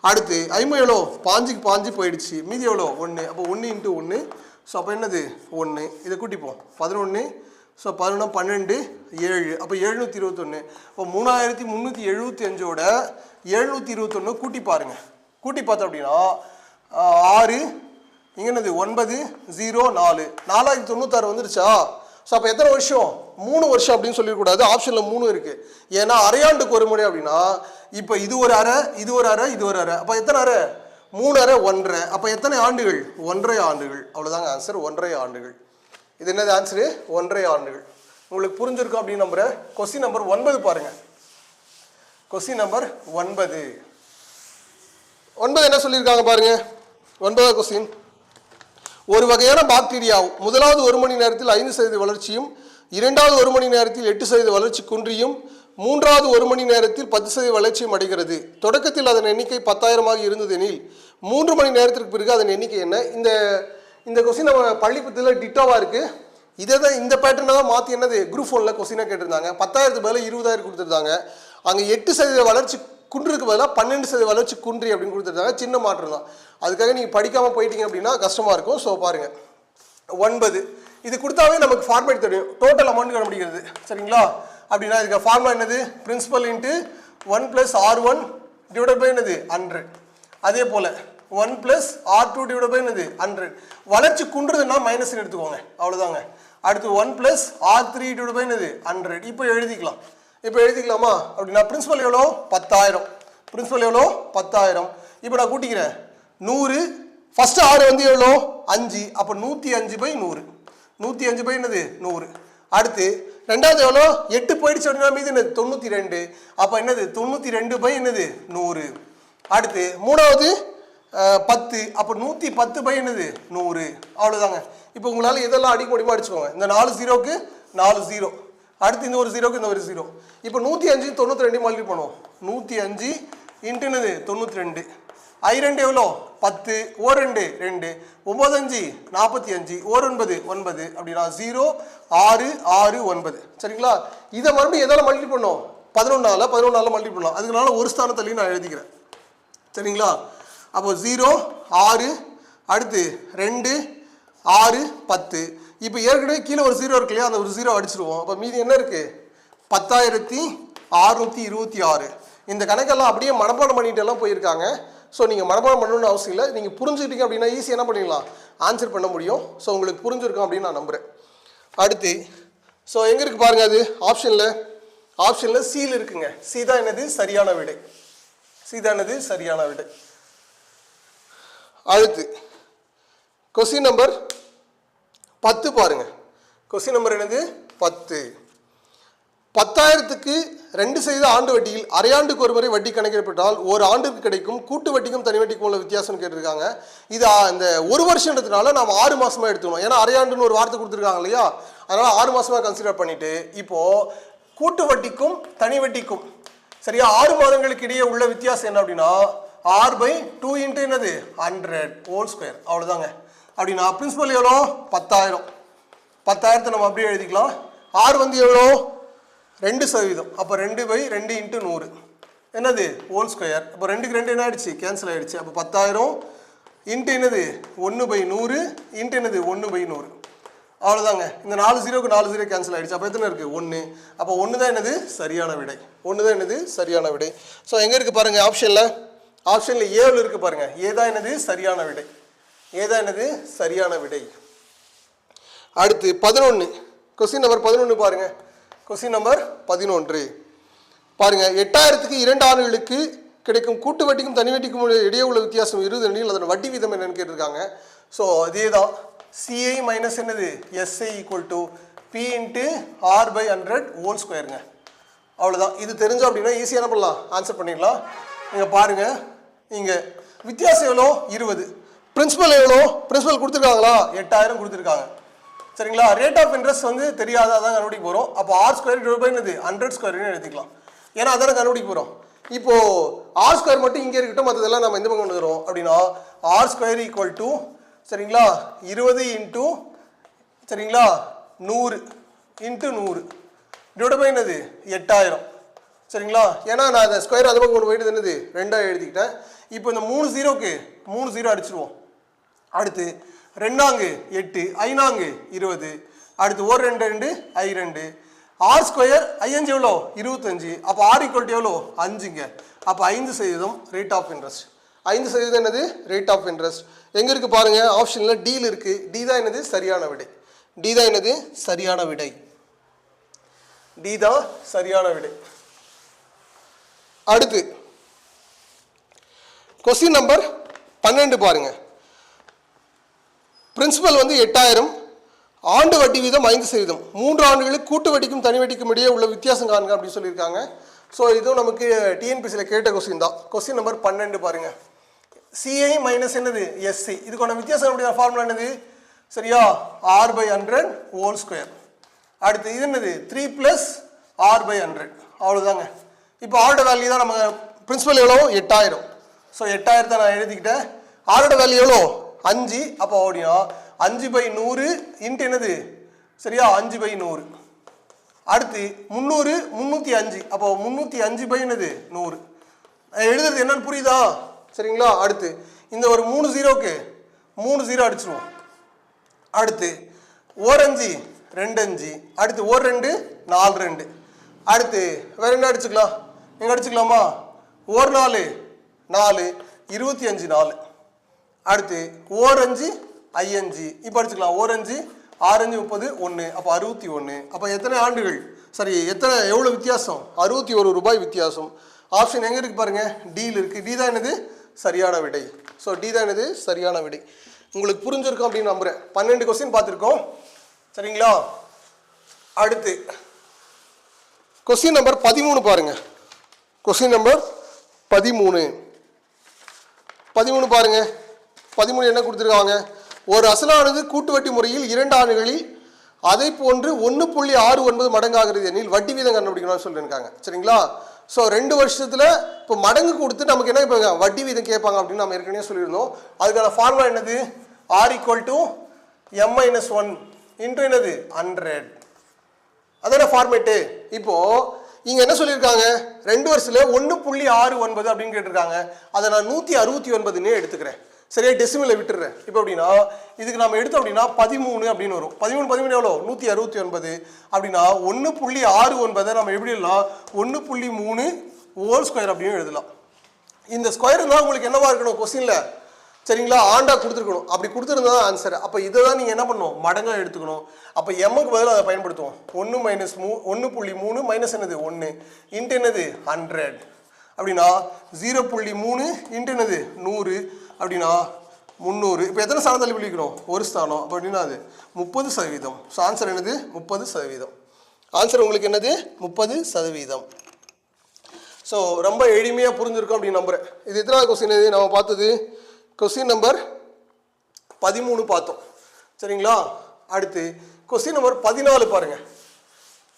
அடுத்து 5 எவ்வளோ? 5க்கு 5 போயிடுச்சு, மீதி எவ்வளோ? 1. அப்போ 1 × 1. ஸோ அப்போ என்னது? 1. இதை கூட்டிப்போம் 11. ஸோ 11 12 7. அப்போ 721. இப்போ 3375ஓட 721 கூட்டி பாருங்க. கூட்டி பார்த்தோம் அப்படின்னா 6 இங்கே என்னது 9 0 4 4096 வந்துருச்சா? ஸோ அப்போ எத்தனை வருஷம்? 3 வருஷம் அப்படின்னு சொல்லிடக்கூடாது. ஆப்ஷனில் 3 இருக்குது. ஏன்னா அரையாண்டுக்கு ஒரு முறை அப்படின்னா இப்போ இது ஒரு அரை, இது ஒரு அரை, இது ஒரு அரை. அப்போ எத்தனை அரை? 3 அரை 1.5. அப்போ எத்தனை ஆண்டுகள்? 1.5 ஆண்டுகள். அவ்வளோதாங்க ஆன்சர், 1.5 ஆண்டுகள். இது என்னது ஆன்சரு? 1.5 ஆண்டுகள். உங்களுக்கு புரிஞ்சிருக்கும் அப்படின்னு நம்புகிறேன். கொஸ்டின் நம்பர் 9 பாருங்கள். கொஸ்டின் நம்பர் 9 என்ன சொல்லியிருக்காங்க பாருங்க. 9வது கொஸ்டின். ஒரு வகையான பாக்டீரியா முதலாவது 1 மணி நேரத்தில் 5% வளர்ச்சியும், இரண்டாவது 1 மணி நேரத்தில் 8% வளர்ச்சி குன்றியும், மூன்றாவது 1 மணி நேரத்தில் 10% வளர்ச்சியும் அடைகிறது. தொடக்கத்தில் அதன் எண்ணிக்கை 10,000 இருந்ததெனில் 3 மணி நேரத்திற்கு பிறகு அதன் எண்ணிக்கை என்ன? இந்த கொஸ்டின் நம்ம பள்ளி புத்தகத்தில் டிட்டோவாக இருக்குது. இதை தான் இந்த பேட்டர்னை தான் மாற்றி என்னது குரூப் 1ல் கொஸ்டினாக கேட்டிருந்தாங்க. 10,000க்கு பதிலாக 20,000 கொடுத்துருந்தாங்க. அங்கே 8% வளர்ச்சி குன்றுக்கு பதிலாக 12% வளர்ச்சி குன்றி அப்படின்னு கொடுத்துருந்தாங்க. சின்ன மாற்றம் தான். அதுக்காக நீங்கள் படிக்காமல் போயிட்டீங்க அப்படின்னா கஷ்டமாக இருக்கும். ஸோ பாருங்கள் 9 இது கொடுத்தாவே நமக்கு ஃபார்மேட் தெரியும். டோட்டல் அமௌண்ட் கண்டுபிடிக்கிறது. சரிங்களா? அப்படின்னா இதுக்கு ஃபார்முலா என்னது? Principal into 1 + R1 divided by என்னது 100. அதே போல் 1 + R2 டிவைடட் பை என்னது 100. வளர்ச்சி குன்றுதுன்னா மைனஸ்ன்னு எடுத்துக்கோங்க, அவ்வளோதாங்க. அடுத்து 1 + R3 டிவைடட் பை என்னது 100. இப்போ எழுதிக்கலாமா? அப்படின்னா பிரின்சிபல் எவ்வளோ? 10,000. பிரின்சிபல் எவ்வளோ? 10,000. இப்போ நான் கூட்டிக்கிறேன் 100. ஃபஸ்ட்டு R வந்து எவ்வளோ? 5. அப்போ 105/100. 105 என்னது 100. அடுத்து ரெண்டாவது எவ்வளோ? 8 போயிடுச்சு அப்படின்னா மீது என்னது 92. அப்போ என்னது 92 என்னது 100. அடுத்து மூணாவது 10. அப்போ 110 என்னது 100. அவ்வளோதாங்க. இப்போ உங்களால் இதெல்லாம் அடிக்க முடியுமா அடிச்சுக்கோங்க. இந்த 4 0க்கு 4 0. அடுத்து இந்த ஒரு 0க்கு இந்த ஒரு 0. இப்போ 105 92 மல்டிப்ளை பண்ணுவோம். 105 இன்ட்டு என்னது 92. I2 எவ்வளோ? 10. O2 2. 9 5 45. O9 9. அப்படின்னா 0 6 6 9. சரிங்களா? இதை மறுபடியும் எதால் மல்டிப்ளை பண்ணோம்? 11 மல்டிப்ளை பண்ணலாம். அதுக்குனால ஒரு ஸ்தானத்துலையும் நான் எழுதிக்கிறேன். சரிங்களா? அப்போ 0 6 அடுத்து 2 6 10. இப்போ ஏற்கனவே கீழே ஒரு 0 இருக்கு இல்லையா? அந்த ஒரு 0 அடிச்சிருவோம். அப்போ மீதி என்ன இருக்குது? 10,626. இந்த கணக்கெல்லாம் அப்படியே மனப்பாடம் பண்ணிட்டு எல்லாம் போயிருக்காங்க. ஸோ நீங்கள் மனப்பாடம் பண்ணணும்னு அவசியம் இல்லை. நீங்கள் புரிஞ்சுக்கிட்டீங்க அப்படின்னா ஈஸியாக என்ன பண்ணிடலாம்? ஆன்சர் பண்ண முடியும். ஸோ உங்களுக்கு புரிஞ்சிருக்கும் அப்படின்னு நான் நம்புகிறேன். அடுத்து ஸோ எங்கே இருக்குது பாருங்கள். அது ஆப்ஷனில் சீல் இருக்குங்க. சி தான் என்னது சரியான விடை. அடுத்து கொஸ்டின் நம்பர் 10 பாருங்க. கொஸ்டின் நம்பர் என்னது? 10. 10,000க்கு 2% ஆண்டு வட்டியில் அரையாண்டுக்கு ஒரு முறை வட்டி கணக்கிடப்பட்டால் ஒரு ஆண்டுக்கு கிடைக்கும் கூட்டு வட்டிக்கும் தனி வட்டிக்கும் உள்ள வித்தியாசம் கேட்டிருக்காங்க. இது அந்த ஒரு வருஷன்றதுனால நாம் 6 மாதமாக எடுத்துக்கணும். ஏன்னா அரையாண்டுன்னு ஒரு வார்த்தை கொடுத்துருக்காங்க இல்லையா? அதனால் 6 மாதமாக கன்சிடர் பண்ணிவிட்டு இப்போது கூட்டு வட்டிக்கும் தனி வட்டிக்கும் சரியா 6 மாதங்களுக்கு இடையே உள்ள வித்தியாசம் என்ன அப்படின்னா R/2 இன்ட்டு என்னது 100 ஹோல் ஸ்கொயர். அவ்வளோதாங்க. அப்படின்னா பிரின்சிபல் எவ்வளோ? 10,000. 10,000 நம்ம அப்படியே எழுதிக்கலாம். R வந்து எவ்வளோ? 2%. அப்போ 2/2 இன்ட்டு 100 என்னது ஹோல் ஸ்கொயர். அப்போ 2க்கு 2 என்ன ஆயிடுச்சு? கேன்சல் ஆகிடுச்சு. அப்போ 10,000 இன்ட்டு என்னது 1/100 இன்ட்டு என்னது 1/100. அவ்வளோதாங்க. இந்த 4 0க்கு 4 0 கேன்சல் ஆகிடுச்சு. அப்போ எத்தனை இருக்குது? 1. அப்போ 1 தான் என்னது சரியான விடை. ஸோ எங்கே இருக்குது பாருங்கள்? ஆப்ஷனில் ஏவில் இருக்குது பாருங்கள். ஏ தான் என்னது சரியான விடை. அடுத்து 11. கொஸ்டின் நம்பர் 11 பாருங்கள். கொஸ்டின் நம்பர் 11 பாருங்கள். 8,000க்கு 2 ஆண்டுகளுக்கு கிடைக்கும் கூட்டு வட்டிக்கும் தனி வட்டிக்கும் இடையே உள்ள வித்தியாசம் 20 எனில் அதன் வட்டி வீதம் என்னன்னு கேட்டிருக்காங்க. ஸோ அதே தான் CI மைனஸ் என்னது SI = P into R/100 whole ஸ்கொயருங்க. அவ்வளோதான். இது தெரிஞ்சோம் அப்படின்னா ஈஸியாக என்ன பண்ணலாம்? ஆன்சர் பண்ணிடலாம். நீங்கள் பாருங்கள், இங்கே வித்தியாசம் எவ்வளோ? 20. பிரின்சிபல் எவ்வளோ? பிரின்சிபல் கொடுத்துருக்காங்களா? 8000 கொடுத்துருக்காங்க. சரிங்களா? ரேட் ஆஃப் இன்ட்ரெஸ்ட் வந்து தெரியாத அதான் கண்டுபிடிக்க போகிறோம். அப்போ ஆர் ஸ்கொயர் டிவைட் பை என்னது 100 ஸ்கொயர்னு எடுத்துக்கலாம். ஏன்னா அதான கண்டுபிடிக்க போகிறோம். இப்போ ஆர் ஸ்கொயர் மட்டும் இங்கே இருக்கட்டும், மற்றதெல்லாம் நம்ம எந்த பக்கம் கொண்டு வரோம் அப்படின்னா ஆர் ஸ்கொயர் ஈக்குவல் டு சரிங்களா 20 இன்ட்டு சரிங்களா 100 இன்ட்டு 100 டிவைட் பை என்னது 8000. சரிங்களா? ஏன்னா நான் அந்த ஸ்கொயர் அது பக்கம் கொண்டு போயிட்டு என்னது 2 எழுதிக்கிட்டேன். இப்போ இந்த 3 0க்கு 3 0 அடிச்சிருவோம். அடுத்து 2 8 5 20. அடுத்து 1 2 2 I 2. ஆர் ஸ்கொயர் ஐஎன்ஜி எவ்வளோ 25. அப்போ ஆர் ஈக்குவல் எவ்வளோ 5ங்க. அப்போ 5% ரேட் ஆஃப் இன்ட்ரெஸ்ட். 5% என்னது ரேட் ஆஃப் இன்ட்ரெஸ்ட். எங்கே இருக்குது பாருங்கள், ஆப்ஷனில் டீல் இருக்குது. டி தான் என்னது சரியான விடை. டி தான் என்னது சரியான விடை. டி தான் சரியான விடை. அடுத்து கொஸ்டின் நம்பர் 12 பாருங்க. பிரின்சிபல் வந்து 8000, ஆண்டு வட்டி வீதம் 5%. 3 ஆண்டுகளுக்கு கூட்டு வட்டிக்கும் தனி வட்டிக்கும் இடையே உள்ள வித்தியாசம் காணுங்க அப்படின்னு சொல்லியிருக்காங்க. ஸோ இதுவும் நமக்கு டிஎன்பிசியில் கேட்ட கொஸ்டின் தான். கொஸ்டின் நம்பர் 12 பாருங்க. சிஐ மைனஸ் என்னது எஸ்சி, இதுக்கான வித்தியாசம் அப்படிங்கிற ஃபார்முலா என்னது சரியா R/100 ஹோல் ஸ்கொயர். அடுத்து இது என்னது 3 + R/100. அவ்வளோதாங்க. இப்போ ஆரோட வேல்யூ தான் நம்ம பிரின்சிபல் எவ்வளோ 8000. ஸோ 8000 நான் எழுதிக்கிட்டேன். ஆரோட வேல்யூ எவ்வளோ 5. அப்போ அப்படின்னா 5/100 இன்ட்டு என்னது சரியா 5/100. அடுத்து 300 305. அப்போ 305 என்னது 100. எழுதுறது என்னன்னு புரியுதா? சரிங்களா? அடுத்து இந்த ஒரு 3 0க்கு 3 0 அடிச்சிருவோம். அடுத்து 1 5 2 5. அடுத்து 1 2 4 2. அடுத்து வேற என்ன அடிச்சுக்கலாம்? எங்கே அடிச்சுக்கலாமா? 1 4 4 25 4. அடுத்து 1 5 5. இப்போ அடிச்சுக்கலாம் 1 5 6 5 30 1. அப்போ 61. அப்போ எத்தனை ஆண்டுகள் சரி எவ்வளோ வித்தியாசம்? 61 ரூபாய் வித்தியாசம். ஆப்ஷன் எங்கே இருக்குது பாருங்க, டீல் இருக்குது. டி தான் என்னது சரியான விடை. ஸோ டி தான் என்னது சரியான விடை. உங்களுக்கு புரிஞ்சிருக்கும் அப்படின்னு நம்புகிறேன். 12 கொஸ்டின் பார்த்துருக்கோம். சரிங்களா? அடுத்து கொஸ்டின் நம்பர் 13 பாருங்க. கொஸ்டின் நம்பர் 13 பாருங்க. 13 என்ன கொடுத்துருக்காங்க? ஒரு அசலானது கூட்டு வட்டி முறையில் 2 ஆண்டுகளில் அதை போன்று 1.69 மடங்காகிறது எனில் வட்டி வீதம் கண்டுபிடிக்கணும்னு சொல்லியிருக்காங்க. சரிங்களா? ஸோ 2 வருஷத்தில் இப்போ மடங்கு கொடுத்து நமக்கு என்ன இப்போ வட்டி வீதம் கேட்பாங்க அப்படின்னு நம்ம ஏற்கனவே சொல்லியிருந்தோம். அதுக்கான ஃபார்முலா என்னது R = M-1 இன்ட்டு என்னது 100. அதான ஃபார்மேட்டு. இப்போ இங்கே என்ன சொல்லியிருக்காங்க 2 வருஷத்தில் 1.69 அப்படின்னு கேட்டிருக்காங்க. அதை நான் 169ன்னு எடுத்துக்கிறேன். சரியா? டெசிமலை விட்டுறேன். இப்போ அப்படின்னா இதுக்கு நம்ம எடுத்தோம் அப்படின்னா 13 அப்படின்னு வரும். 13 எவ்வளோ 169 அப்படின்னா 1.69 நம்ம எப்படி எழுதலாம் 1.3 ஹோல் ஸ்கொயர் அப்படின்னு எழுதலாம். இந்த ஸ்கொயர் இருந்தால் உங்களுக்கு என்னவா இருக்கணும் கொஸ்டினில் சரிங்களா ஆண்டா கொடுத்துருக்கணும். அப்படி கொடுத்துருந்தா தான் ஆன்சர். அப்போ இதை தான் நீங்கள் என்ன பண்ணணும் மடங்காக எடுத்துக்கணும். அப்போ எம்முக்கு பதிலாக அதை பயன்படுத்துவோம். 1 - 3 என்னது 1 இன்ட்டு என்னது 100 அப்படின்னா 0.3 இன்ட்டு என்னது 100 அப்படின்னா 300. இப்போ எத்தனை ஸ்தானம் தள்ளி விழிக்கணும்? ஒரு ஸ்தானம். அப்போ அப்படின்னா அது 30%. ஸோ ஆன்சர் என்னது 30%. ஆன்சர் உங்களுக்கு என்னது 30%. ஸோ ரொம்ப எளிமையாக புரிஞ்சிருக்கும் அப்படின்னு நம்புகிறேன். இது எத்தனாவது கொஸ்டின்? இது நம்ம பார்த்தது கொஸ்டின் நம்பர் 13 பார்த்தோம். சரிங்களா? அடுத்து கொஸ்டின் நம்பர் 14 பாருங்க.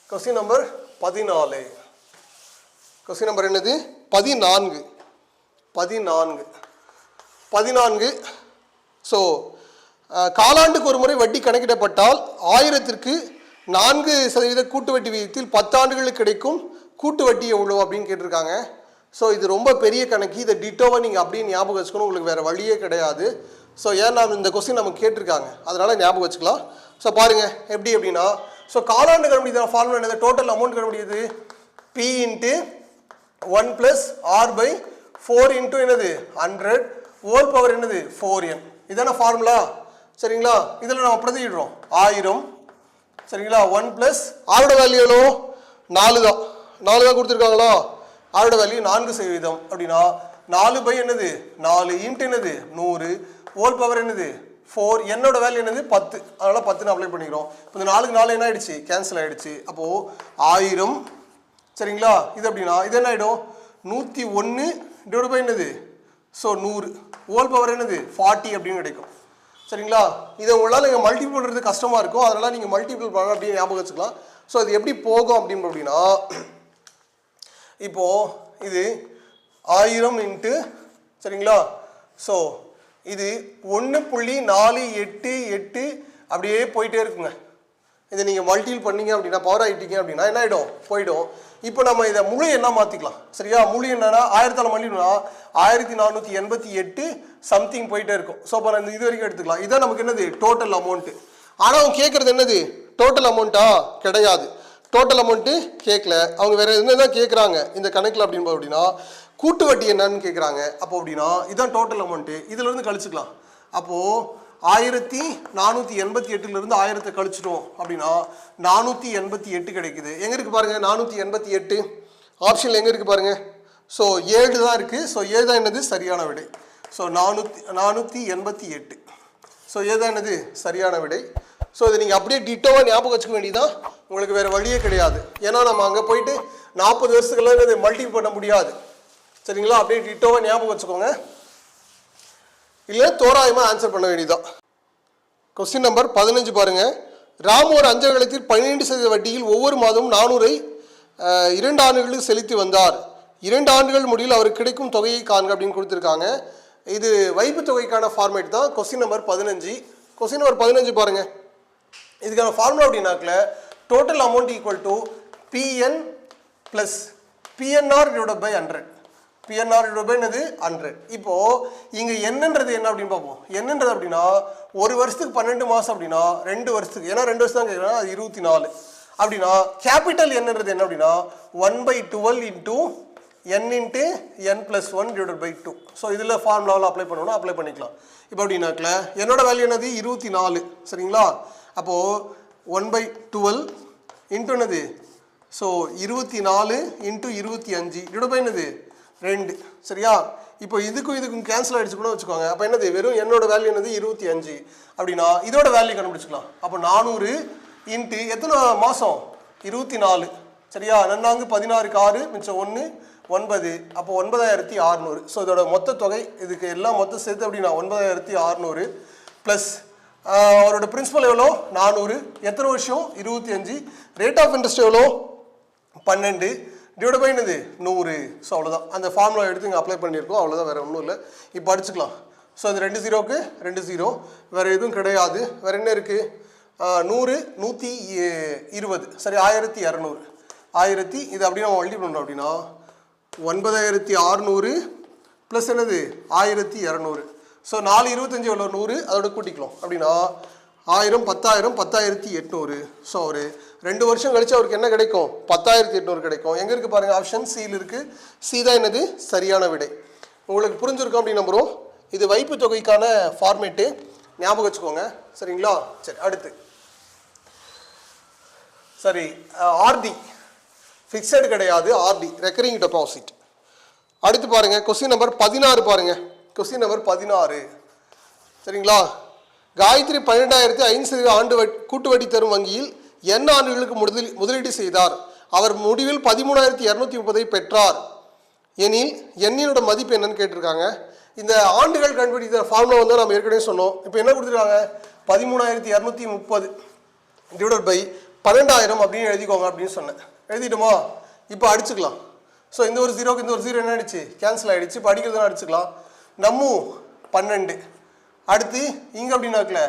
Question number 14. கொஸ்டின் நம்பர் என்னது 14. ஸோ காலாண்டுக்கு ஒரு முறை வட்டி கணக்கிடப்பட்டால் 1000க்கு 4% கூட்டு வட்டி விகிதத்தில் 10 ஆண்டுகளுக்கு கிடைக்கும் கூட்டு வட்டி எவ்வளோ அப்படின்னு கேட்டிருக்காங்க. ஸோ இது ரொம்ப பெரிய கணக்கு. இதை டிட்டோவை நீங்கள் அப்படியே ஞாபகம் வச்சுக்கணும். உங்களுக்கு வேறு வழியே கிடையாது. ஸோ ஏன்னா இந்த கொஸ்டின் நமக்கு கேட்டிருக்காங்க, அதனால் ஞாபகம் வச்சுக்கலாம். ஸோ பாருங்கள் எப்படி அப்படின்னா ஸோ காலாண்டு கண்டுபிடிக்கிற ஃபார்முலா என்னது டோட்டல் அமௌண்ட் கண்டுபிடிக்குது P × 1 + R/4 இன்ட்டு என்னது 100 ஹோல் பவர் என்னது 4n. இதான ஃபார்முலா. சரிங்களா? இதில் நம்ம பிரதியிடுறோம் 1000. சரிங்களா? 1 + ஆரோட வேல்யூ எவ்வளோ 4 தான். 4 தான் கொடுத்துருக்காங்களா? ஆரோட வேல்யூ 4% அப்படின்னா 4 என்னது 4 இன்ட்டு என்னது 100 ஹோல் பவர் என்னது 4. என்னோட வேல்யூ என்னது 10. அதனால் 10 அப்ளை பண்ணிக்கிறோம். இப்போ இந்த 4க்கு 4 என்ன ஆயிடுச்சு கேன்சல் ஆகிடுச்சு. அப்போது 1000. சரிங்களா? இது அப்படின்னா இது என்ன ஆகிடும் 101 டிவைட் பை என்னது ஸோ 100 ஹோல் பவர் என்னது 40 அப்படின்னு கிடைக்கும். சரிங்களா? இதை உங்களால் நீங்கள் மல்டிபிள் பண்ணுறது கஷ்டமாக இருக்கும், அதனால் நீங்கள் மல்டிபிள் பண்ண அப்படின்னு ஞாபகம் வச்சுக்கலாம். ஸோ அது எப்படி போகும் அப்படின்னா இப்போது இது 1000 இன்ட்டு சரிங்களா. ஸோ இது 1.488 அப்படியே போயிட்டே இருக்குங்க. இதை நீங்கள் மல்டிபிள் பண்ணீங்க அப்படின்னா பவர் ஆகிட்டீங்க அப்படின்னா என்ன ஆகிடும் போயிடும். இப்போ நம்ம இதை முழு எண்ணா மாற்றிக்கலாம். சரியா? முழு என்னன்னா 1000 மல்டிபிள்னா 1488 சம்திங் போயிட்டே இருக்கும். ஸோ அப்போ நான் இது வரைக்கும் எடுத்துக்கலாம். இதான் நமக்கு என்னது டோட்டல் அமௌண்ட்டு. ஆனால் அவங்க கேட்குறது என்னது டோட்டல் அமௌண்ட்டா? கிடையாது, டோட்டல் அமௌண்ட்டு கேட்கல. அவங்க வேறு என்ன தான் கேட்குறாங்க இந்த கணக்கில் அப்படின்னா கூட்டு வட்டி என்னன்னு கேட்குறாங்க. அப்போ அப்படின்னா இதுதான் டோட்டல் அமௌண்ட்டு, இதிலேருந்து கழிச்சுக்கலாம். அப்போது 1488 1000 கழிச்சிட்டோம் அப்படின்னா 488 கிடைக்குது. எங்கே இருக்குது பாருங்கள் 488 ஆப்ஷனில் எங்கே இருக்குது பாருங்கள். ஸோ 7 தான் இருக்குது. ஸோ 7 தான் என்னது சரியான விடை. ஸோ 488 ஸோ 7 தான் என்னது சரியான விடை. ஸோ இதை நீங்கள் அப்படியே டிட்டோவாக ஞாபகம் வச்சுக்க வேண்டியதான், உங்களுக்கு வேறு வழியே கிடையாது. ஏன்னா நம்ம அங்கே போயிட்டு 40 வருஷத்துக்குலாம் இதை மல்டிபிள் பண்ண முடியாது. சரிங்களா? அப்படியே டிட்டோவாக ஞாபகம் வச்சுக்கோங்க, இல்லை தோராயமாக ஆன்சர் பண்ண வேண்டியதான். கொஸ்டின் நம்பர் 15 பாருங்க. ராம் ஒரு அஞ்சல் கழகத்தில் 12% வட்டியில் ஒவ்வொரு மாதமும் 400 2 ஆண்டுகளுக்கு செலுத்தி வந்தார். 2 ஆண்டுகள் முடிவில் அவருக்கு கிடைக்கும் தொகையை காண்க அப்படின்னு கொடுத்துருக்காங்க. இது வைப்பு தொகைக்கான ஃபார்மேட் தான். Question number 15. கொஸ்டின் நம்பர் 15 பாருங்க. இதுக்கான ஃபார்முலா அப்படின்னாக்கல total amount equal to PN plus PNR divided by 100. PNR divided by என்னது 100. இப்போது இங்கே என்னன்றது என்ன அப்படின்னு பார்ப்போம். என்னன்றது அப்படின்னா ஒரு வருஷத்துக்கு 12 மாதம் அப்படின்னா 2 வருஷத்துக்கு, ஏன்னா 2 வருஷம் தான் கேட்குறேன், அது 24 அப்படின்னா கேபிட்டல் என்னன்றது என்ன அப்படின்னா 1/12 into n into n+1 divided by 2. So இதில் ஃபார்முலாவில் அப்ளை பண்ணணும்னா அப்ளை பண்ணிக்கலாம். இப்போ அப்படின்னாக்கல என்னோட வேல்யூ என்னது 24. சரிங்களா? அப்போது 1/12 இன்ட்டு என்னது ஸோ 24 இன்ட்டு 25 டிவைட் பை என்னது 2. சரியா? இப்போ இதுக்கும் கேன்சல் ஆகிடுச்சு கூட வச்சுக்கோங்க. அப்போ என்னது வெறும் என்னோட வேல்யூ என்னது 25 அப்படின்னா இதோட வேல்யூ கண்டுபிடிச்சிக்கலாம். அப்போ 400 இன்ட்டு எத்தனை மாதம் 24. சரியா? 4 16 6 மிச்சம் 1 9. அப்போ 9600. ஸோ இதோட மொத்த தொகை இதுக்கு எல்லாம் மொத்தம் சேர்த்து அப்படின்னா 9600 ப்ளஸ் அவரோட பிரின்சிபல் எவ்வளோ 400. எத்தனை வருஷம் 25. ரேட் ஆஃப் இன்ட்ரெஸ்ட் எவ்வளோ 12 டிவைட் பை என்னது 100. ஸோ அவ்வளோதான். அந்த ஃபார்முலா எடுத்து இங்கே அப்ளை பண்ணியிருக்கோம், அவ்வளோதான், வேறு ஒன்றும் இல்லை. இப்போ அடிச்சுக்கலாம். ஸோ அது 2 0க்கு 2 0, வேறு எதுவும் கிடையாது. வேறு என்ன இருக்குது 100 120. சரி 1200. 1000 இது அப்படியே நம்ம மல்டிபிள் பண்ணோம் அப்படின்னா 9600 ப்ளஸ் என்னது 1200. ஸோ 4 25 எவ்வளோ 100, அதோட கூட்டிக்கலாம் அப்படின்னா 1000 10000 10800. ஸோ ஒரு 2 வருஷம் கழிச்சு அவருக்கு என்ன கிடைக்கும் 10800 கிடைக்கும். எங்கே இருக்குது பாருங்கள், ஆப்ஷன் சியில் இருக்குது. சி தான் என்னது சரியான விடை. உங்களுக்கு புரிஞ்சிருக்கும் அப்படின்னு நம்புகிறோம். இது வைப்பு தொகைக்கான ஃபார்மேட்டு, ஞாபகம் வச்சுக்கோங்க. சரிங்களா? சரி அடுத்து சரி ஆர்டி ஃபிக்ஸடு கிடையாது, ஆர்டி ரெக்கரிங் டெபாசிட். அடுத்து பாருங்கள் கொஸ்டின் நம்பர் 16 பாருங்கள். Question number 16. சரிங்களா? காயத்ரி 12000 5% ஆண்டு கூட்டு வட்டி தரும் வங்கியில் n ஆண்டுகளுக்கு முதலீடு செய்தார். அவர் முடிவில் 13230 பெற்றார் எனில் எண்ணினோட மதிப்பு என்னன்னு கேட்டிருக்காங்க. இந்த ஆண்டுகள் கண்டுபிடிக்கிற ஃபார்முலா வந்து நம்ம ஏற்கனவே சொன்னோம். இப்போ என்ன கொடுத்துருக்காங்க 13230 டிவைடட் பை 12000 அப்படின்னு எழுதிக்கோங்க அப்படின்னு சொன்னேன். எழுதிட்டோமா? இப்போ அடிச்சுக்கலாம். ஸோ இந்த ஒரு 0க்கு இந்த ஒரு 0 என்ன ஆயிடுச்சு கேன்சல் ஆகிடுச்சு. இப்போ அடிக்கிறதுனா அடிச்சுக்கலாம். நம்மும் 12. அடுத்து இங்கே அப்படின்னாக்கல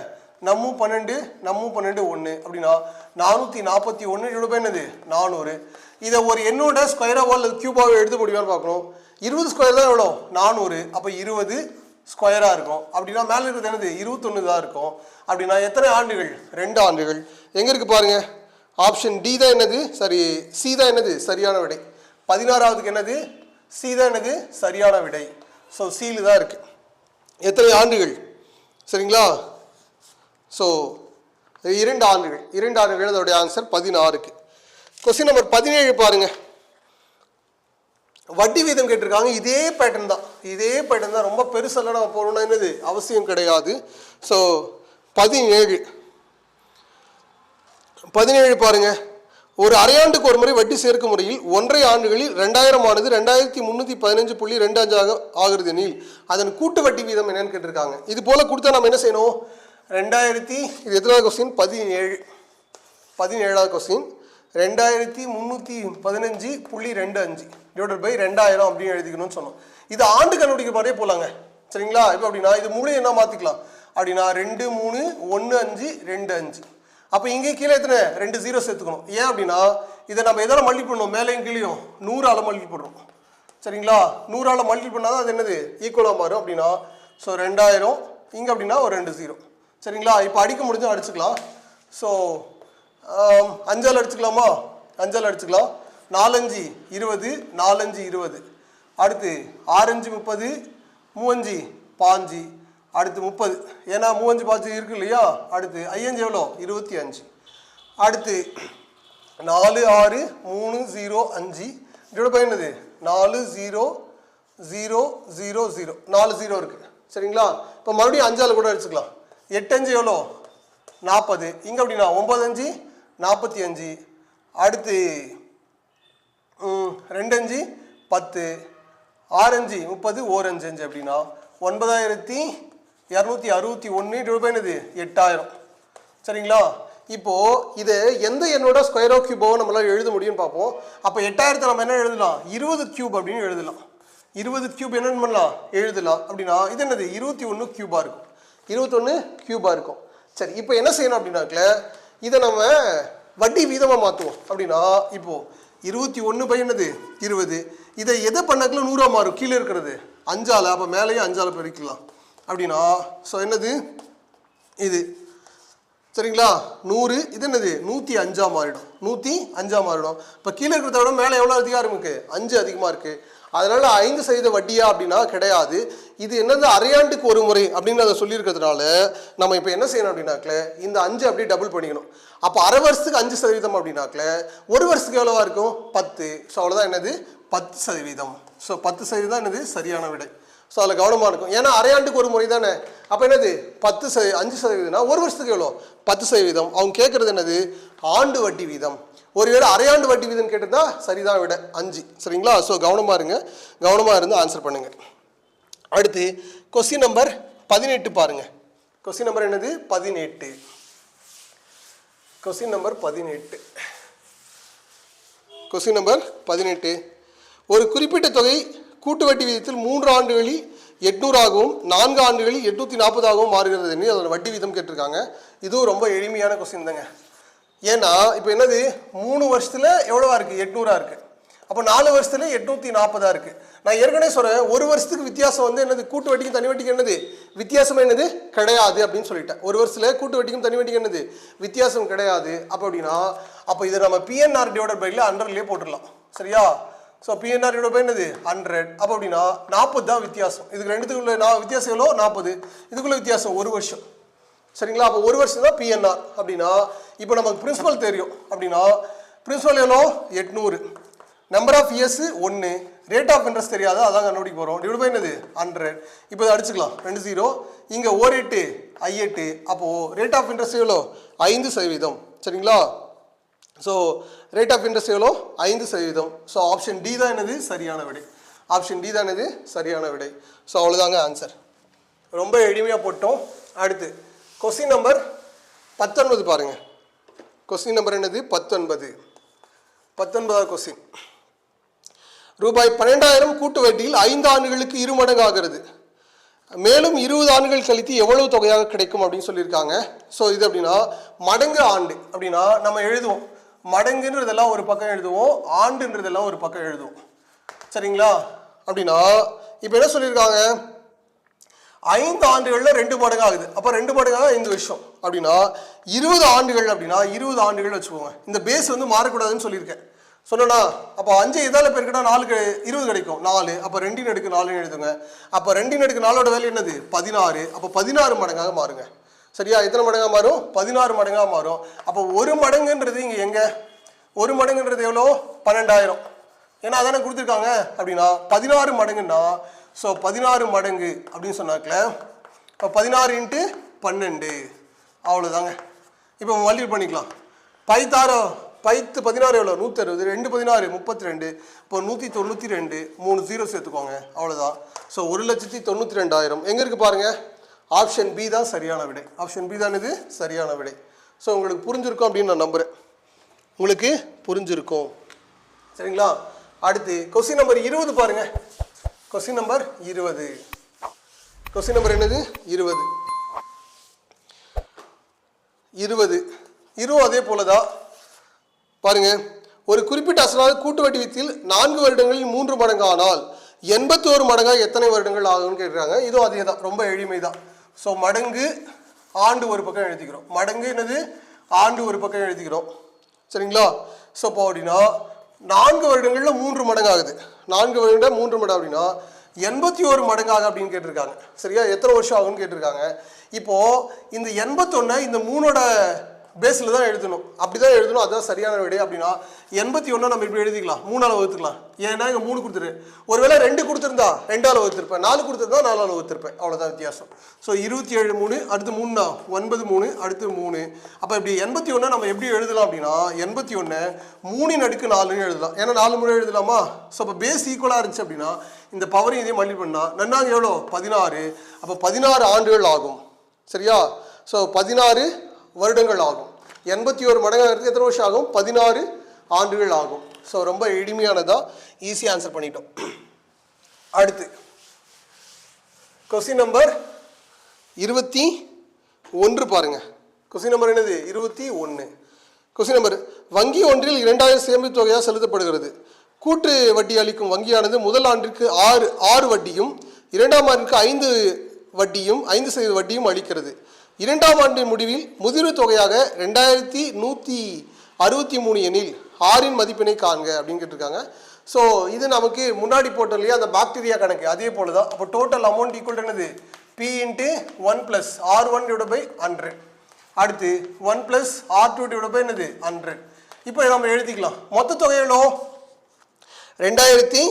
நம்மும் 12 நம்மும் 12 1 அப்படின்னா 441 டிவைட் பை என்னது 400. இதை ஒரு எண்ணோட ஸ்கொயராவோ அல்லது கியூபாவோ எழுத முடியுமான்னு பார்க்கணும். 20 ஸ்கொயர் தான் எவ்வளோ 400. அப்போ 20 ஸ்கொயராக இருக்கும். அப்படின்னா மேலே இருக்கிறது என்னது 21 தான் இருக்கும். அப்படின்னா எத்தனை ஆண்டுகள் 2 ஆண்டுகள். எங்கே இருக்குது பாருங்கள், ஆப்ஷன் டி தான் என்னது சரி, சி தான் என்னது சரியான விடை. 16வதுக்கு என்னது சி தான் என்னது சரியான விடை. ஸோ சியில் தான் இருக்குது. எத்தனை ஆண்டுகள் சரிங்களா? ஸோ 2 ஆண்டுகள். 2 ஆண்டுகள் அதோடைய ஆன்சர் 16க்கு. கொஸ்டின் நம்பர் 17 பாருங்கள். வட்டி வீதம் கேட்டிருக்காங்க. இதே பேட்டர்ன் தான், ரொம்ப பெருசெல்லாம் நம்ம போகணும்னா என்னது அவசியம் கிடையாது. ஸோ 17 பாருங்க. ஒரு அரையாண்டுக்கு ஒரு முறை வட்டி சேர்க்கும் முறையில் 1.5 ஆண்டுகளில் 2000 ஆனது 2315.25 ஆகிறது எனில் அதன் கூட்டு வட்டி வீதம் என்னன்னு கேட்டிருக்காங்க. இது போல கொடுத்தா நம்ம என்ன செய்யணும்? 2000 இது எத்தனாவது கொஸ்டின்? 17வது கொஸ்டின். 2315.25 டிவைடட் பை 2000 அப்படின்னு எழுதிக்கணும்னு சொன்னோம். இது ஆண்டு கண்டுபிடிக்க மாதிரியே போலாங்க. சரிங்களா? இப்போ அப்படின்னா இது மூணு என்ன மாற்றிக்கலாம் அப்படின்னா 2 3 1 5 2 5. அப்போ இங்கே கீழே எத்தனை 2 0 சேர்த்துக்கணும். ஏன் அப்படின்னா இதை நம்ம எதால மல்டிபிள் பண்ணுவோம்? மேலேயும் கீழேயும் 100ஆல் மல்டிபிள் பண்ணுறோம். சரிங்களா? 100ஆல் மல்டிபிள் பண்ணால் தான் அது என்னது ஈக்குவலாக மாறும் அப்படின்னா. ஸோ 2000 இங்கே அப்படின்னா ஒரு 2 0. சரிங்களா? இப்போ அடிக்க முடிஞ்சும் அடிச்சுக்கலாம். ஸோ 5ஆல் அடிச்சுக்கலாமா? 5ஆல் அடிச்சுக்கலாம். 4 5 20 4 5 20. அடுத்து 6 5 30 3 5 5. அடுத்து 30. ஏன்னா 3 5 இருக்கு இல்லையா? அடுத்து 5 எவ்வளோ? 25. அடுத்து 4 6 3 0 5 இதோட பை என்னது 4 0 0 0 0 4 0 இருக்கு. சரிங்களா? இப்போ மறுபடியும் 5ஆல் கூட அடிச்சுக்கலாம். 8 5 எவ்வளோ? 40. இங்கே அப்படின்னா 9 5 45. அடுத்து 2 5 10 6 5 30 1 5 5 அப்படின்னா 9261 டிவைட் பை என்னது 8000. சரிங்களா? இப்போ இது எந்த எண்ணோட ஸ்கொயரோ கியூபோ நம்மளால எழுத முடியும்னு பார்ப்போம். அப்போ 8000 நம்ம என்ன எழுதலாம்? 20 கியூப் அப்படின்னு எழுதலாம். 20 கியூப் என்னன்னு பண்ணலாம்? எழுதலாம். அப்படின்னா இது என்னது 21 கியூபா இருக்கும். 21 கியூபா இருக்கும். சரி, இப்போ என்ன செய்யணும் அப்படின்னாக்கல இதை நம்ம வட்டி வீதமாக மாற்றுவோம். அப்படின்னா இப்போ 21 பை என்னது 20. இதை எதை பண்ணக்குள்ள 100ஆ மாறும்? கீழே இருக்கிறது 5ஆல். அப்போ மேலேயும் 5ஆல் பெருக்கலாம். அப்படின்னா ஸோ என்னது இது? சரிங்களா? 100 இது என்னது 105ஆ மாறிடும். 105ஆ மாறிடும். இப்போ கீழே இருக்கிறத விட மேலே எவ்வளோ அதிகமாக இருக்கு? 5 அதிகமாக இருக்குது. அதனால் 5% வட்டியா அப்படின்னா கிடையாது. இது என்னது அரையாண்டுக்கு ஒரு முறை அப்படின்னு அதை சொல்லியிருக்கிறதுனால நம்ம இப்போ என்ன செய்யணும் அப்படின்னாக்கல இந்த 5 அப்படியே டபுள் பண்ணிக்கணும். அப்போ அரை வருஷத்துக்கு 5% அப்படின்னாக்கல ஒரு வருஷத்துக்கு எவ்வளோவா இருக்கும்? 10. ஸோ அவ்வளோதான் என்னது 10%. ஸோ 10% என்னது சரியான விடை. ஸோ அதில் கவனமாக இருக்கும். ஏன்னா அரையாண்டுக்கு ஒரு முறை தானே. அப்போ என்னது 5% ஒரு வருஷத்துக்கு எவ்வளோ? 10%. அவங்க கேட்குறது என்னது ஆண்டு வட்டி வீதம். ஒருவேளை அரையாண்டு வட்டி வீதம் கேட்டிருந்தா சரிதான் விட 5. சரிங்களா? ஸோ கவனமாக இருங்க. கவனமாக இருந்து ஆன்சர் பண்ணுங்க. அடுத்து கொஸ்டின் நம்பர் 18 பாருங்க. கொஸ்டின் நம்பர் என்னது 18. Question number 18. Question number 18. ஒரு குறிப்பிட்ட தொகை கூட்டு வட்டி விகிதத்தில் 3 ஆண்டுகளில் 800ஆகவும் 4 ஆண்டுகளில் 840ஆகவும் மாறுகிறது என்று அதோட வட்டி வீதம் கேட்டிருக்காங்க. இதுவும் ரொம்ப எளிமையான கொஸ்டின் தாங்க. ஏன்னா இப்போ என்னது 3 வருஷத்துல எவ்வளோவா இருக்குது? 800ஆ இருக்குது. அப்போ 4 வருஷத்துல 840ஆ இருக்குது. நான் ஏற்கனவே சொல்கிறேன் ஒரு வருஷத்துக்கு வித்தியாசம் வந்து என்னது கூட்டு வட்டிக்கும் தனி வட்டிக்கும் என்னது வித்தியாசம் என்னது கிடையாது அப்படின்னு சொல்லிட்டேன். ஒரு வருஷத்துல கூட்டு வட்டிக்கும் தனி வட்டிக்கும் என்னது வித்தியாசம் கிடையாது. அப்போ அப்படின்னா அப்போ இதை நம்ம பிஎன்ஆர் டிவைடட் பைல 100லேயே போட்டுடலாம். சரியா? ஸோ பிஎன்ஆர் டிவைட் பை என்னது 100. அப்போ அப்படின்னா 40 தான் வித்தியாசம். இதுக்கு ரெண்டுத்துக்குள்ள வித்தியாசம் எவ்வளோ? 40. இதுக்குள்ள வித்தியாசம் ஒரு வருஷம். சரிங்களா? அப்போ ஒரு வருஷம் தான் பிஎன்ஆர். அப்படின்னா இப்போ நமக்கு பிரின்சிபல் தெரியும். அப்படின்னா பிரின்சிபல் எவ்வளோ? 800. Number of years 1. Rate of interest தெரியாது, அதான் கண்டுபிடிக்க போகிறோம். டிவைட் பை என்னது 100. இப்போ இதை அடிச்சுக்கலாம் 2 0. இங்கே ஓர் 8 I8. அப்போது ரேட் ஆஃப் இன்ட்ரெஸ்ட் எவ்வளோ? 5%. சரிங்களா? ஸோ ரேட் ஆஃப் இன்ட்ரெஸ்ட் எவ்வளோ? 5%. ஸோ ஆப்ஷன் டி தான் என்னது சரியான விடை. ஆப்ஷன் டி தான் என்னது சரியான விடை. ஸோ அவ்வளோதாங்க ஆன்சர். ரொம்ப எளிமையாக போட்டோம். அடுத்து கொஸ்டின் நம்பர் 19 பாருங்கள். கொஸ்டின் நம்பர் என்னது 19. 19வது கொஸ்டின். ரூபாய் 12,000 கூட்டு வட்டியில் 5 ஆண்டுகளுக்கு 2 மடங்கு ஆகிறது. மேலும் 20 ஆண்டுகள் கழித்து எவ்வளவு தொகையாக கிடைக்கும் அப்படின்னு சொல்லியிருக்காங்க. ஸோ இது அப்படின்னா மடங்கு ஆண்டு அப்படின்னா நம்ம எழுதுவோம். மடங்குன்றதெல்லாம் ஒரு பக்கம் எழுதுவோம், ஆண்டுன்றதெல்லாம் ஒரு பக்கம் எழுதுவோம். சரிங்களா? அப்படின்னா இப்போ என்ன சொல்லியிருக்காங்க? 5 ஆண்டுகளில் 2 மடங்கு ஆகுது. அப்போ 2 மடங்காக 5 வருஷம். அப்படின்னா 20 ஆண்டுகள் அப்படின்னா 20 ஆண்டுகள் வச்சுக்கோங்க. இந்த பேஸ் வந்து மாறக்கூடாதுன்னு சொல்லியிருக்கேன். சொன்னா அப்போ 5 எதால் பெருக்கிட்டா 4 20 கிடைக்கும். 4. அப்போ 2 அடுக்கு 4 எழுதுங்க. அப்போ 2 அடுக்கு 4ஓட வேல்யூ என்னது 16. அப்போ 16 மடங்காக மாறுங்க. சரியா? எத்தனை மடங்காக மாறும்? 16 மடங்காக மாறும். அப்போ 1 மடங்குன்றது இங்கே எங்கே? 1 மடங்குன்றது எவ்வளோ? 12,000. ஏன்னா அதானே கொடுத்துருக்காங்க. அப்படின்னா 16 மடங்குன்னா ஸோ 16 மடங்கு அப்படின்னு சொன்னாக்கல இப்போ 16 × 12 அவ்வளோதாங்க. இப்போ மல்டிபிள் பண்ணிக்கலாம். 16 பைத்து 16 எவ்வளோ 160, 2 16 32, இப்போ 192, 3 0 சேர்த்துக்கோங்க, அவ்வளோதான். ஸோ 1,92,000 எங்கே இருக்குது பாருங்கள், ஆப்ஷன் பி தான் சரியான விடை. ஆப்ஷன் பி தான் இது சரியான விடை. ஸோ உங்களுக்கு புரிஞ்சிருக்கும் அப்படின்னு நான் நம்புகிறேன். உங்களுக்கு புரிஞ்சிருக்கும் சரிங்களா. அடுத்து கொஸ்டின் நம்பர் 20 பாருங்கள். Question number 20. கொஸ்டின் நம்பர் என்னது 20. 20 அதே போல தான் பாருங்க. ஒரு குறிப்பிட்ட அசலான கூட்டு வட்டி விதத்தில் 4 வருடங்களில் 3 மடங்கு ஆனால் 81 மடங்காக எத்தனை வருடங்கள் ஆகும்னு கேட்குறாங்க. இதுவும் அதே தான், ரொம்ப எளிமை தான். ஸோ மடங்கு ஆண்டு ஒரு பக்கம் எழுதிக்கிறோம், மடங்கு என்னது ஆண்டு ஒரு பக்கம் எழுதிக்கிறோம் சரிங்களா. ஸோ இப்போ அப்படின்னா 4 வருடங்களில் 3 மடங்கு ஆகுது, 4 வருடம் 3 மடங்கு அப்படின்னா 81 மடங்காக அப்படின்னு கேட்டிருக்காங்க சரியா. எத்தனை வருஷம் ஆகும்னு கேட்டிருக்காங்க. இப்போது இந்த 81 இந்த 3ஓட பேஸில் தான் எழுதணும், அப்படி தான் எழுதணும், அதுதான் சரியான விடை. அப்படின்னா 81 நம்ம இப்படி எழுதிக்கலாம், 3ஆல் வகுத்துக்கலாம். ஏன்னா இங்கே 3 கொடுத்துரு, ஒருவேளை 2 கொடுத்துருந்தா 2ஆல் வகுத்திருப்பேன், 4 கொடுத்துருந்தா 4ஆல் வகுத்திருப்பேன், அவ்வளோதான் வித்தியாசம். ஸோ 27 3 அடுத்து 3 9 3 அடுத்து 3. அப்போ இப்படி 81 நம்ம எப்படி எழுதலாம் அப்படின்னா 81 3 அடுக்கு 4ன்னு எழுதலாம். ஏன்னா 4 முறை எழுதலாமா. ஸோ அப்போ பேஸ் ஈக்குவலாக இருந்துச்சு அப்படின்னா இந்த பவரையும் இதையும் மல்டி பண்ணால் நன்னாங்க எவ்வளோ 16. அப்போ 16 ஆண்டுகள் ஆகும் சரியா. ஸோ 16 வருடங்கள் ஆகும். 81 மடங்காக எத்தனை வருஷம் ஆகும், 16 ஆண்டுகள் ஆகும். ஸோ ரொம்ப எளிமையானதாக ஈஸியாக ஆன்சர் பண்ணிட்டோம். அடுத்து கொஸ்டின் நம்பர் 21 பாருங்க. கொஸ்டின் நம்பர் என்னது 21. கொஸ்டின் நம்பர் வங்கி ஒன்றில் 2000 சேமிப்பு தொகையாக செலுத்தப்படுகிறது. கூட்டு வட்டி அளிக்கும் வங்கியானது முதல் ஆண்டிற்கு 6 வட்டியும் 2ஆம் ஆண்டிற்கு 5 வட்டியும் 5% வட்டியும் அளிக்கிறது. 2ஆம் ஆண்டின் முடிவில் முதிர்வு தொகையாக 2163 எனில் 6இன் மதிப்பினை காண்க அப்படின்னு கேட்டிருக்காங்க. ஸோ இது நமக்கு முன்னாடி போட்டோம் இல்லையா அந்த பாக்டீரியா கணக்கு, அதே போல தான். அப்போ டோட்டல் அமௌண்ட் ஈக்குவல் என்னது P × 1 + R1 / 100. அடுத்து 1 + R2 / என்னது 100. இப்போ நம்ம எழுதிக்கலாம். மொத்த தொகை எவ்வளோ 2163.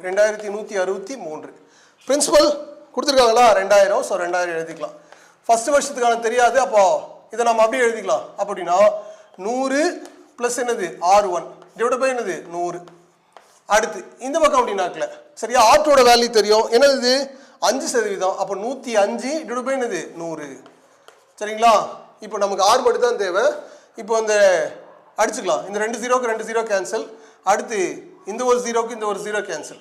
2163 பிரின்சிபல் கொடுத்துருக்காங்களா 2000. ஸோ 2000 எழுதிக்கலாம். ஃபர்ஸ்ட் வருஷத்துக்கான தெரியாது, அப்போ இதை நம்ம அப்படியே எழுதிக்கலாம். அப்படின்னா 100 + என்னது R1 / என்னது 100. அடுத்து இந்த பக்கம் அப்படின்னாக்கல சரியா ஆர்டோட வேல்யூ தெரியும், என்னது 5%. அப்போ 105 / என்னது 100 சரிங்களா. இப்போ நமக்கு ஆர் மட்டும் தான் தேவை. இப்போ இந்த அடிச்சுக்கலாம், இந்த 2 0க்கு 2 0 கேன்சல். அடுத்து இந்த ஒரு 0க்கு இந்த ஒரு 0 கேன்சல்.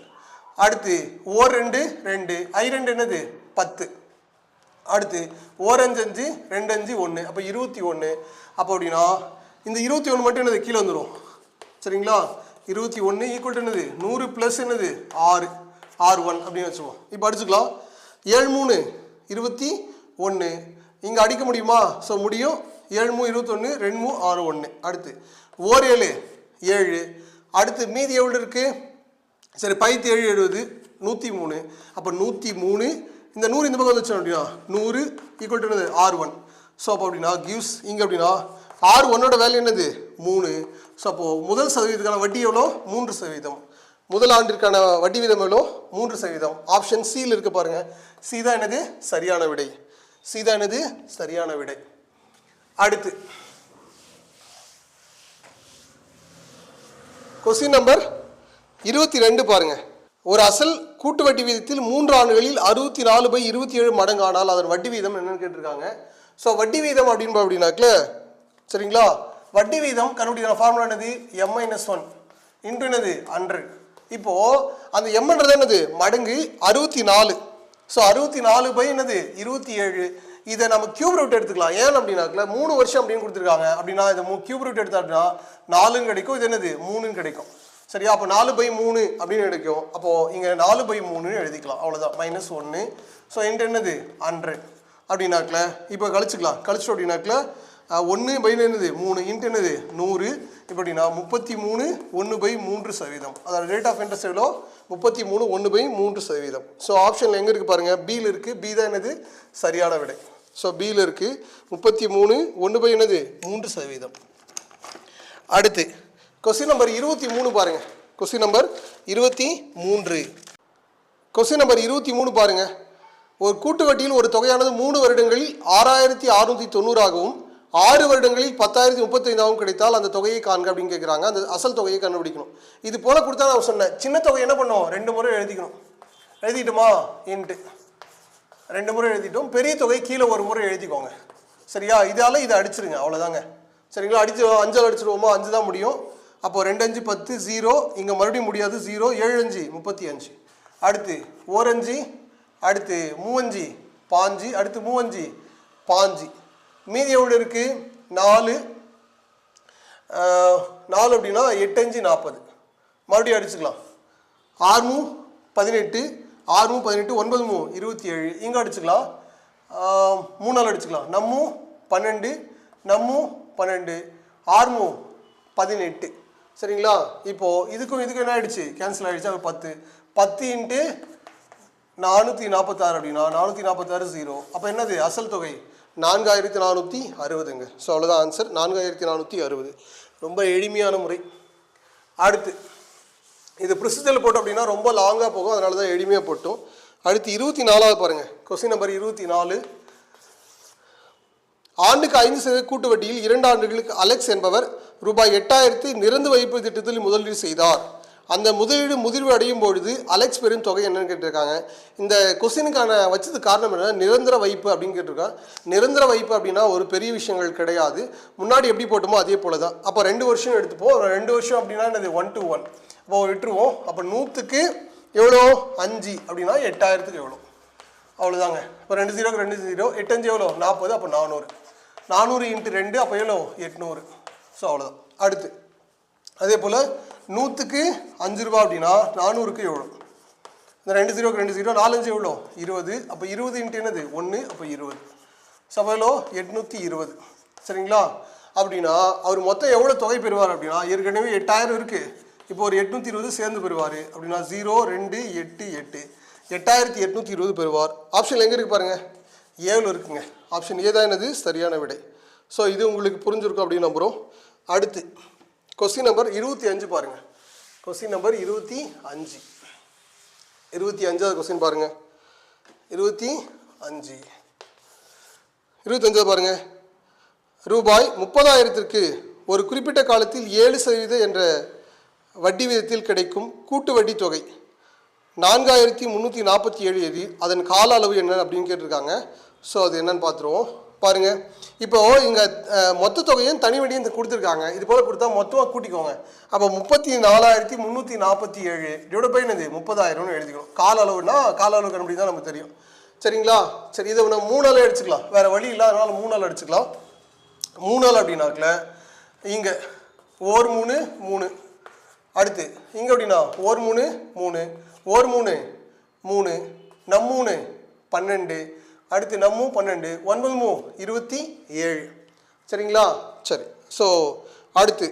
அடுத்து ஓர் 2 2 I2 என்னது 10. அடுத்து ஓர் 5 5 2 5 1. அப்போ 21. அப்போ அப்படின்னா இந்த 21 மட்டும் என்னது கீழே வந்துடும் சரிங்களா. 21 ஈக்குவல் டு என்னது 100 + என்னது 6 R1 அப்படின்னு வச்சுருவோம். இப்போ அடிச்சுக்கலாம். 7 3 21 இங்கே அடிக்க முடியுமா. ஸோ முடியும். 7 3 21 2 3 6 1. அடுத்து ஓர் 7 7. அடுத்து மீதி எவ்வளோ இருக்குது சரி 5 7 70 103. அப்போ 103 இந்த 100 இந்த பக்கம் வச்சோம் அப்படின்னா 100 ஈக்குவல் டு என்னது R1. ஸோ அப்போ அப்படின்னா கிவ்ஸ் இங்கே அப்படின்னா R1ஓட வேல்யூ என்னது 3. ஸோ அப்போது முதல் சதவீதத்துக்கான வட்டி எவ்வளோ 3%. முதல் ஆண்டிற்கான வட்டி வீதம் எவ்வளோ 3%. ஆப்ஷன் சியில் இருக்க பாருங்க. சி தான் என்னது சரியான விடை. சி தான் என்னது சரியான விடை. அடுத்து கொஸ்டின் நம்பர் 22 பாருங்க. ஒரு அசல் கூட்டு வட்டி வீதத்தில் 3 ஆண்டுகளில் 64/27 மடங்கு ஆனால் அதன் வட்டி வீதம் என்னன்னு கேட்டிருக்காங்க. ஸோ வட்டி வீதம் அப்படின்னாக்கல சரிங்களா. வட்டி வீதம் கண்டுபிடிக்கிற ஃபார்முலா என்னது M - 1 இன்ட்டு என்னது 100. இப்போ அந்த எம்ன்றது என்னது மடங்கு 64. ஸோ 64 என்னது 27. இதை நம்ம கியூப் ரூட் எடுத்துக்கலாம். ஏன் அப்படின்னாக்கல 3 வருஷம் அப்படின்னு கொடுத்துருக்காங்க. அப்படின்னா இதை கியூப் ரூட் எடுத்தா அப்படின்னா 4ன்னு கிடைக்கும். இது என்னது 3ன்னு கிடைக்கும் சரியா. அப்போ 4/3 அப்படின்னு கிடைக்கும். அப்போது இங்கே 4/3 எழுதிக்கலாம், அவ்வளோதான் -1. ஸோ இன்ட்டு என்னது 100 அப்படின்னாக்கல இப்போ கழிச்சுக்கலாம். கழிச்சிட்டோம் அப்படின்னாக்கல 1/3 என்னது 3 இன்ட்டு என்னது 100. இப்போ அப்படின்னா 33 1/3%. அதாவது ரேட் ஆஃப் இன்ட்ரெஸ்ட் எவ்வளோ 33 1/3%. ஸோ ஆப்ஷனில் எங்கே இருக்குது பாருங்கள், பியில் இருக்குது. பி தான் என்னது சரியான விடை. ஸோ பியில் இருக்குது 33 1/3%. அடுத்து கொஸ்டின் நம்பர் 23 பாருங்கள். Question number 23. கொஸ்டின் நம்பர் 23 பாருங்கள். ஒரு கூட்டு வட்டியில் ஒரு தொகையானது 3 வருடங்களில் 6690 ஆகவும் 6 வருடங்களில் 10,035 கிடைத்தால் அந்த தொகையை காண்க அப்படின்னு கேட்குறாங்க. அந்த அசல் தொகையை கண்டுபிடிக்கணும். இது போல கொடுத்தா நான் சொன்னேன், சின்ன தொகை என்ன பண்ணுவோம், 2 முறை எழுதிக்கணும். எழுதிட்டுமா இன்ட்டு 2 முறை எழுதிட்டோம். பெரிய தொகை கீழே ஒரு முறை எழுதிக்கோங்க. சரியா, இதால் இதை அடிச்சிருங்க, அவ்வளோதாங்க. சரிங்களா, அடிச்சு 5 அடிச்சிருவோமா, 5 தான் முடியும். அப்போ 2 5 10 0, இங்கே மறுபடியும் முடியாது 0, 7 5 35, அடுத்து 1 5, அடுத்து 3 5 5, அடுத்து 3 5 5, மீதி எவ்வளோ இருக்குது 4 4 அப்படின்னா 8 5 40, மறுபடியும் அடிச்சுக்கலாம். 6 18, 6 18, 9 27, இங்கே அடிச்சுக்கலாம். 3 நாள் அடிச்சுக்கலாம். நம்ம 12, நம்ம 12, 6 18. சரிங்களா, இப்போது இதுக்கும் இதுக்கும் என்ன ஆகிடுச்சு, கேன்சல் ஆகிடுச்சு. அது 10 10 இன்ட்டு 446 அப்படின்னா 446 0. அப்போ என்னது அசல் தொகை 4460ங்க. ஸோ அவ்வளோதான் ஆன்சர், 4460. ரொம்ப எளிமையான முறை. அடுத்து இது ப்ரிசிஜரில் போட்டோம் அப்படின்னா ரொம்ப லாங்காக போகும், அதனால தான் எளிமையாக போட்டோம். அடுத்து 24வது பாருங்கள். Question number 24. ஆண்டுக்கு 5% கூட்டு வட்டியில் 2 ஆண்டுகளுக்கு அலெக்ஸ் என்பவர் ரூபாய் 8000 நிரந்தர வைப்பு திட்டத்தில் முதலீடு செய்தார். அந்த முதலீடு முதிர்வு அடையும் பொழுது அலெக்ஸ் பெரும் தொகை என்னன்னு கேட்டிருக்காங்க. இந்த கொஸ்டினுக்கான வச்சது காரணம் என்ன, நிரந்தர வைப்பு அப்படின்னு கேட்டிருக்காங்க. நிரந்தர வைப்பு அப்படின்னா ஒரு பெரிய விஷயங்கள் கிடையாது. முன்னாடி எப்படி போட்டோமோ அதே போல தான். அப்போ 2 வருஷம் எடுத்துப்போம். 2 வருஷம் அப்படின்னா என்னது 1 to 1. அப்போ விட்டுருவோம். அப்போ 100க்கு எவ்வளோ 5 அப்படின்னா 8000க்கு எவ்வளோ, அவ்வளோதாங்க. இப்போ 2 0 2 0, 8 5 எவ்வளோ 40, அப்போ 400. 400 இன்ட்டு 2 அப்போ எவ்வளோ 800. ஸோ அவ்வளோதான். அடுத்து அதே போல் 100க்கு 5 ரூபா அப்படின்னா 400க்கு எவ்வளோ, இந்த 2 0 2 0, 4 5 எவ்வளோ 20, அப்போ 20 இன்ட்டு என்னது 1, அப்போ 20. ஸோ அப்போ எவ்வளோ 820. சரிங்களா, அப்படின்னா அவர் மொத்தம் எவ்வளோ தொகை பெறுவார் அப்படின்னா, ஏற்கனவே 8000 இருக்குது, இப்போ ஒரு 820 சேர்ந்து பெறுவார். அப்படின்னா 0 2 8 8, 8820 பெறுவார். ஆப்ஷன் எங்கே இருக்குது பாருங்கள், 7 இருக்குங்க. ஆப்ஷன் ஏ தான் என்னது சரியான விடை. ஸோ இது உங்களுக்கு புரிஞ்சிருக்கும் அப்படின்னு நம்புகிறோம். அடுத்து கொஸ்டின் நம்பர் 25 பாருங்கள். கொஸ்டின் நம்பர் 25, 25வது கொஸ்டின் பாருங்கள். 25 பாருங்கள். ரூபாய் 30,000க்கு ஒரு குறிப்பிட்ட காலத்தில் 7% என்ற வட்டி விதத்தில் கிடைக்கும் கூட்டு வட்டி தொகை 4347 எது, அதன் கால அளவு என்ன அப்படின்னு கேட்டிருக்காங்க. ஸோ அது என்னன்னு பார்த்துருவோம். பாருங்கள், இப்போது இங்கே மொத்த தொகையும் தனி வட்டியும் கொடுத்துருக்காங்க. இது போல் கொடுத்தா மொத்தமாக கூட்டிக்கோங்க. அப்போ 34,347 டிவைட் பை என்னது 30,000னு எழுதிக்கணும். கால அளவுனா கால அளவு கண்டுபிடி தான் நமக்கு தெரியும். சரிங்களா, சரி இதை நம்ம 3 நாள் அடிச்சுக்கலாம், வேறு வழி இல்லாதனால 3 நாள் அடிச்சுக்கலாம். 3 நாள் அப்படின்னாக்கல இங்கே 1 3 3, அடுத்து இங்கே அப்படின்னா 1 3 3, 1 3 3, நம் 3 12, அடுத்து நம்ம 12, 9 27. சரிங்களா, சரி. ஸோ அடுத்து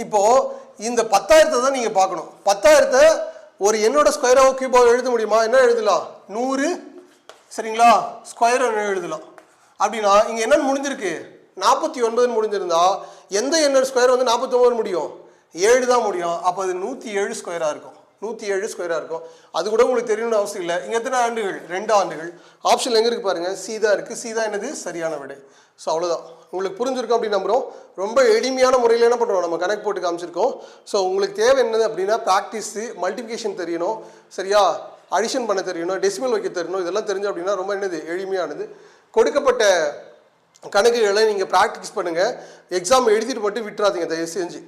இப்போது இந்த 10,000 தான் நீங்கள் பார்க்கணும். 10,000 ஒரு எண்ணோட ஸ்கொயராக கியூபாக எழுத முடியுமா, என்ன எழுதலாம் 100. சரிங்களா, ஸ்கொயர் எழுதலாம். அப்படின்னா இங்கே என்னென்னு முடிஞ்சிருக்கு 49 முடிஞ்சிருந்தா எந்த எண்ணோட ஸ்கொயர் வந்து 49 முடியும், 7 தான் முடியும். அப்போ அது 107 ஸ்கொயராக இருக்கும். 107 ஸ்கொயராக இருக்கும். அது கூட உங்களுக்கு தெரியணும்னு அவசியம் இல்லை. இங்கே எத்தனை ஆண்டுகள் 2 ஆண்டுகள். ஆப்ஷன் எங்கே இருக்குது பாருங்கள், சி தான் இருக்குது. சி தான் என்னது சரியான விடை. ஸோ அவ்வளோதான், உங்களுக்கு புரிஞ்சிருக்கும் அப்படின்னு நம்புகிறோம். ரொம்ப எளிமையான முறையில் என்ன பண்ணுறோம், நம்ம கணக்கு போட்டு காமிச்சிருக்கோம். ஸோ உங்களுக்கு தேவை என்னது அப்படின்னா ப்ராக்டிஸு, மல்டிப்ளிகேஷன் தெரியணும், சரியா, அடிஷன் பண்ண தெரியணும், டெசிமல் வைக்க தெரியணும். இதெல்லாம் தெரிஞ்சு அப்படின்னா ரொம்ப என்னது எளிமையானது. கொடுக்கப்பட்ட கணக்குகளை நீங்கள் ப்ராக்டிஸ் பண்ணுங்கள். எக்ஸாம் எழுதிட்டு மட்டும் விட்டுறாதீங்க தயவு செஞ்சு.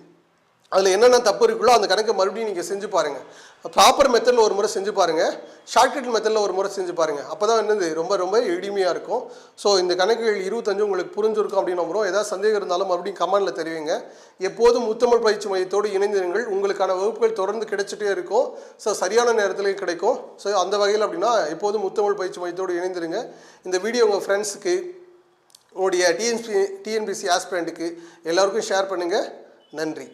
அதில் என்னென்ன தப்பு இருக்குள்ளோ அந்த கணக்கை மறுபடியும் நீங்கள் செஞ்சு பாருங்கள். ப்ராப்பர் மெத்தடில் ஒரு முறை செஞ்சு பாருங்கள், ஷார்ட்கட் மெத்தடில் ஒரு முறை செஞ்சு பாருங்கள். அப்போ தான் என்னது ரொம்ப ரொம்ப எளிமையாக இருக்கும். ஸோ இந்த கணக்குகள் 25 உங்களுக்கு புரிஞ்சிருக்கும் அப்படின்னு நம்புகிறோம். ஏதாவது சந்தேகம் இருந்தாலும் மறுபடியும் கமெண்டில் தெரிவிங்க. எப்போதும் முத்தமிழ் பயிற்சி மையத்தோடு இணைந்திருங்கள். உங்களுக்கான வகுப்புகள் தொடர்ந்து கிடைச்சிட்டே இருக்கும். ஸோ சரியான நேரத்துலேயும் கிடைக்கும். ஸோ அந்த வகையில் அப்படின்னா எப்போதும் முத்தமிழ் பயிற்சி மையத்தோடு இணைந்திருங்க. இந்த வீடியோ உங்கள் ஃப்ரெண்ட்ஸுக்கு, உங்களுடைய டிஎன்பிசி ஆஸ்பிரண்ட்டுக்கு எல்லாருக்கும் ஷேர் பண்ணுங்கள். நன்றி.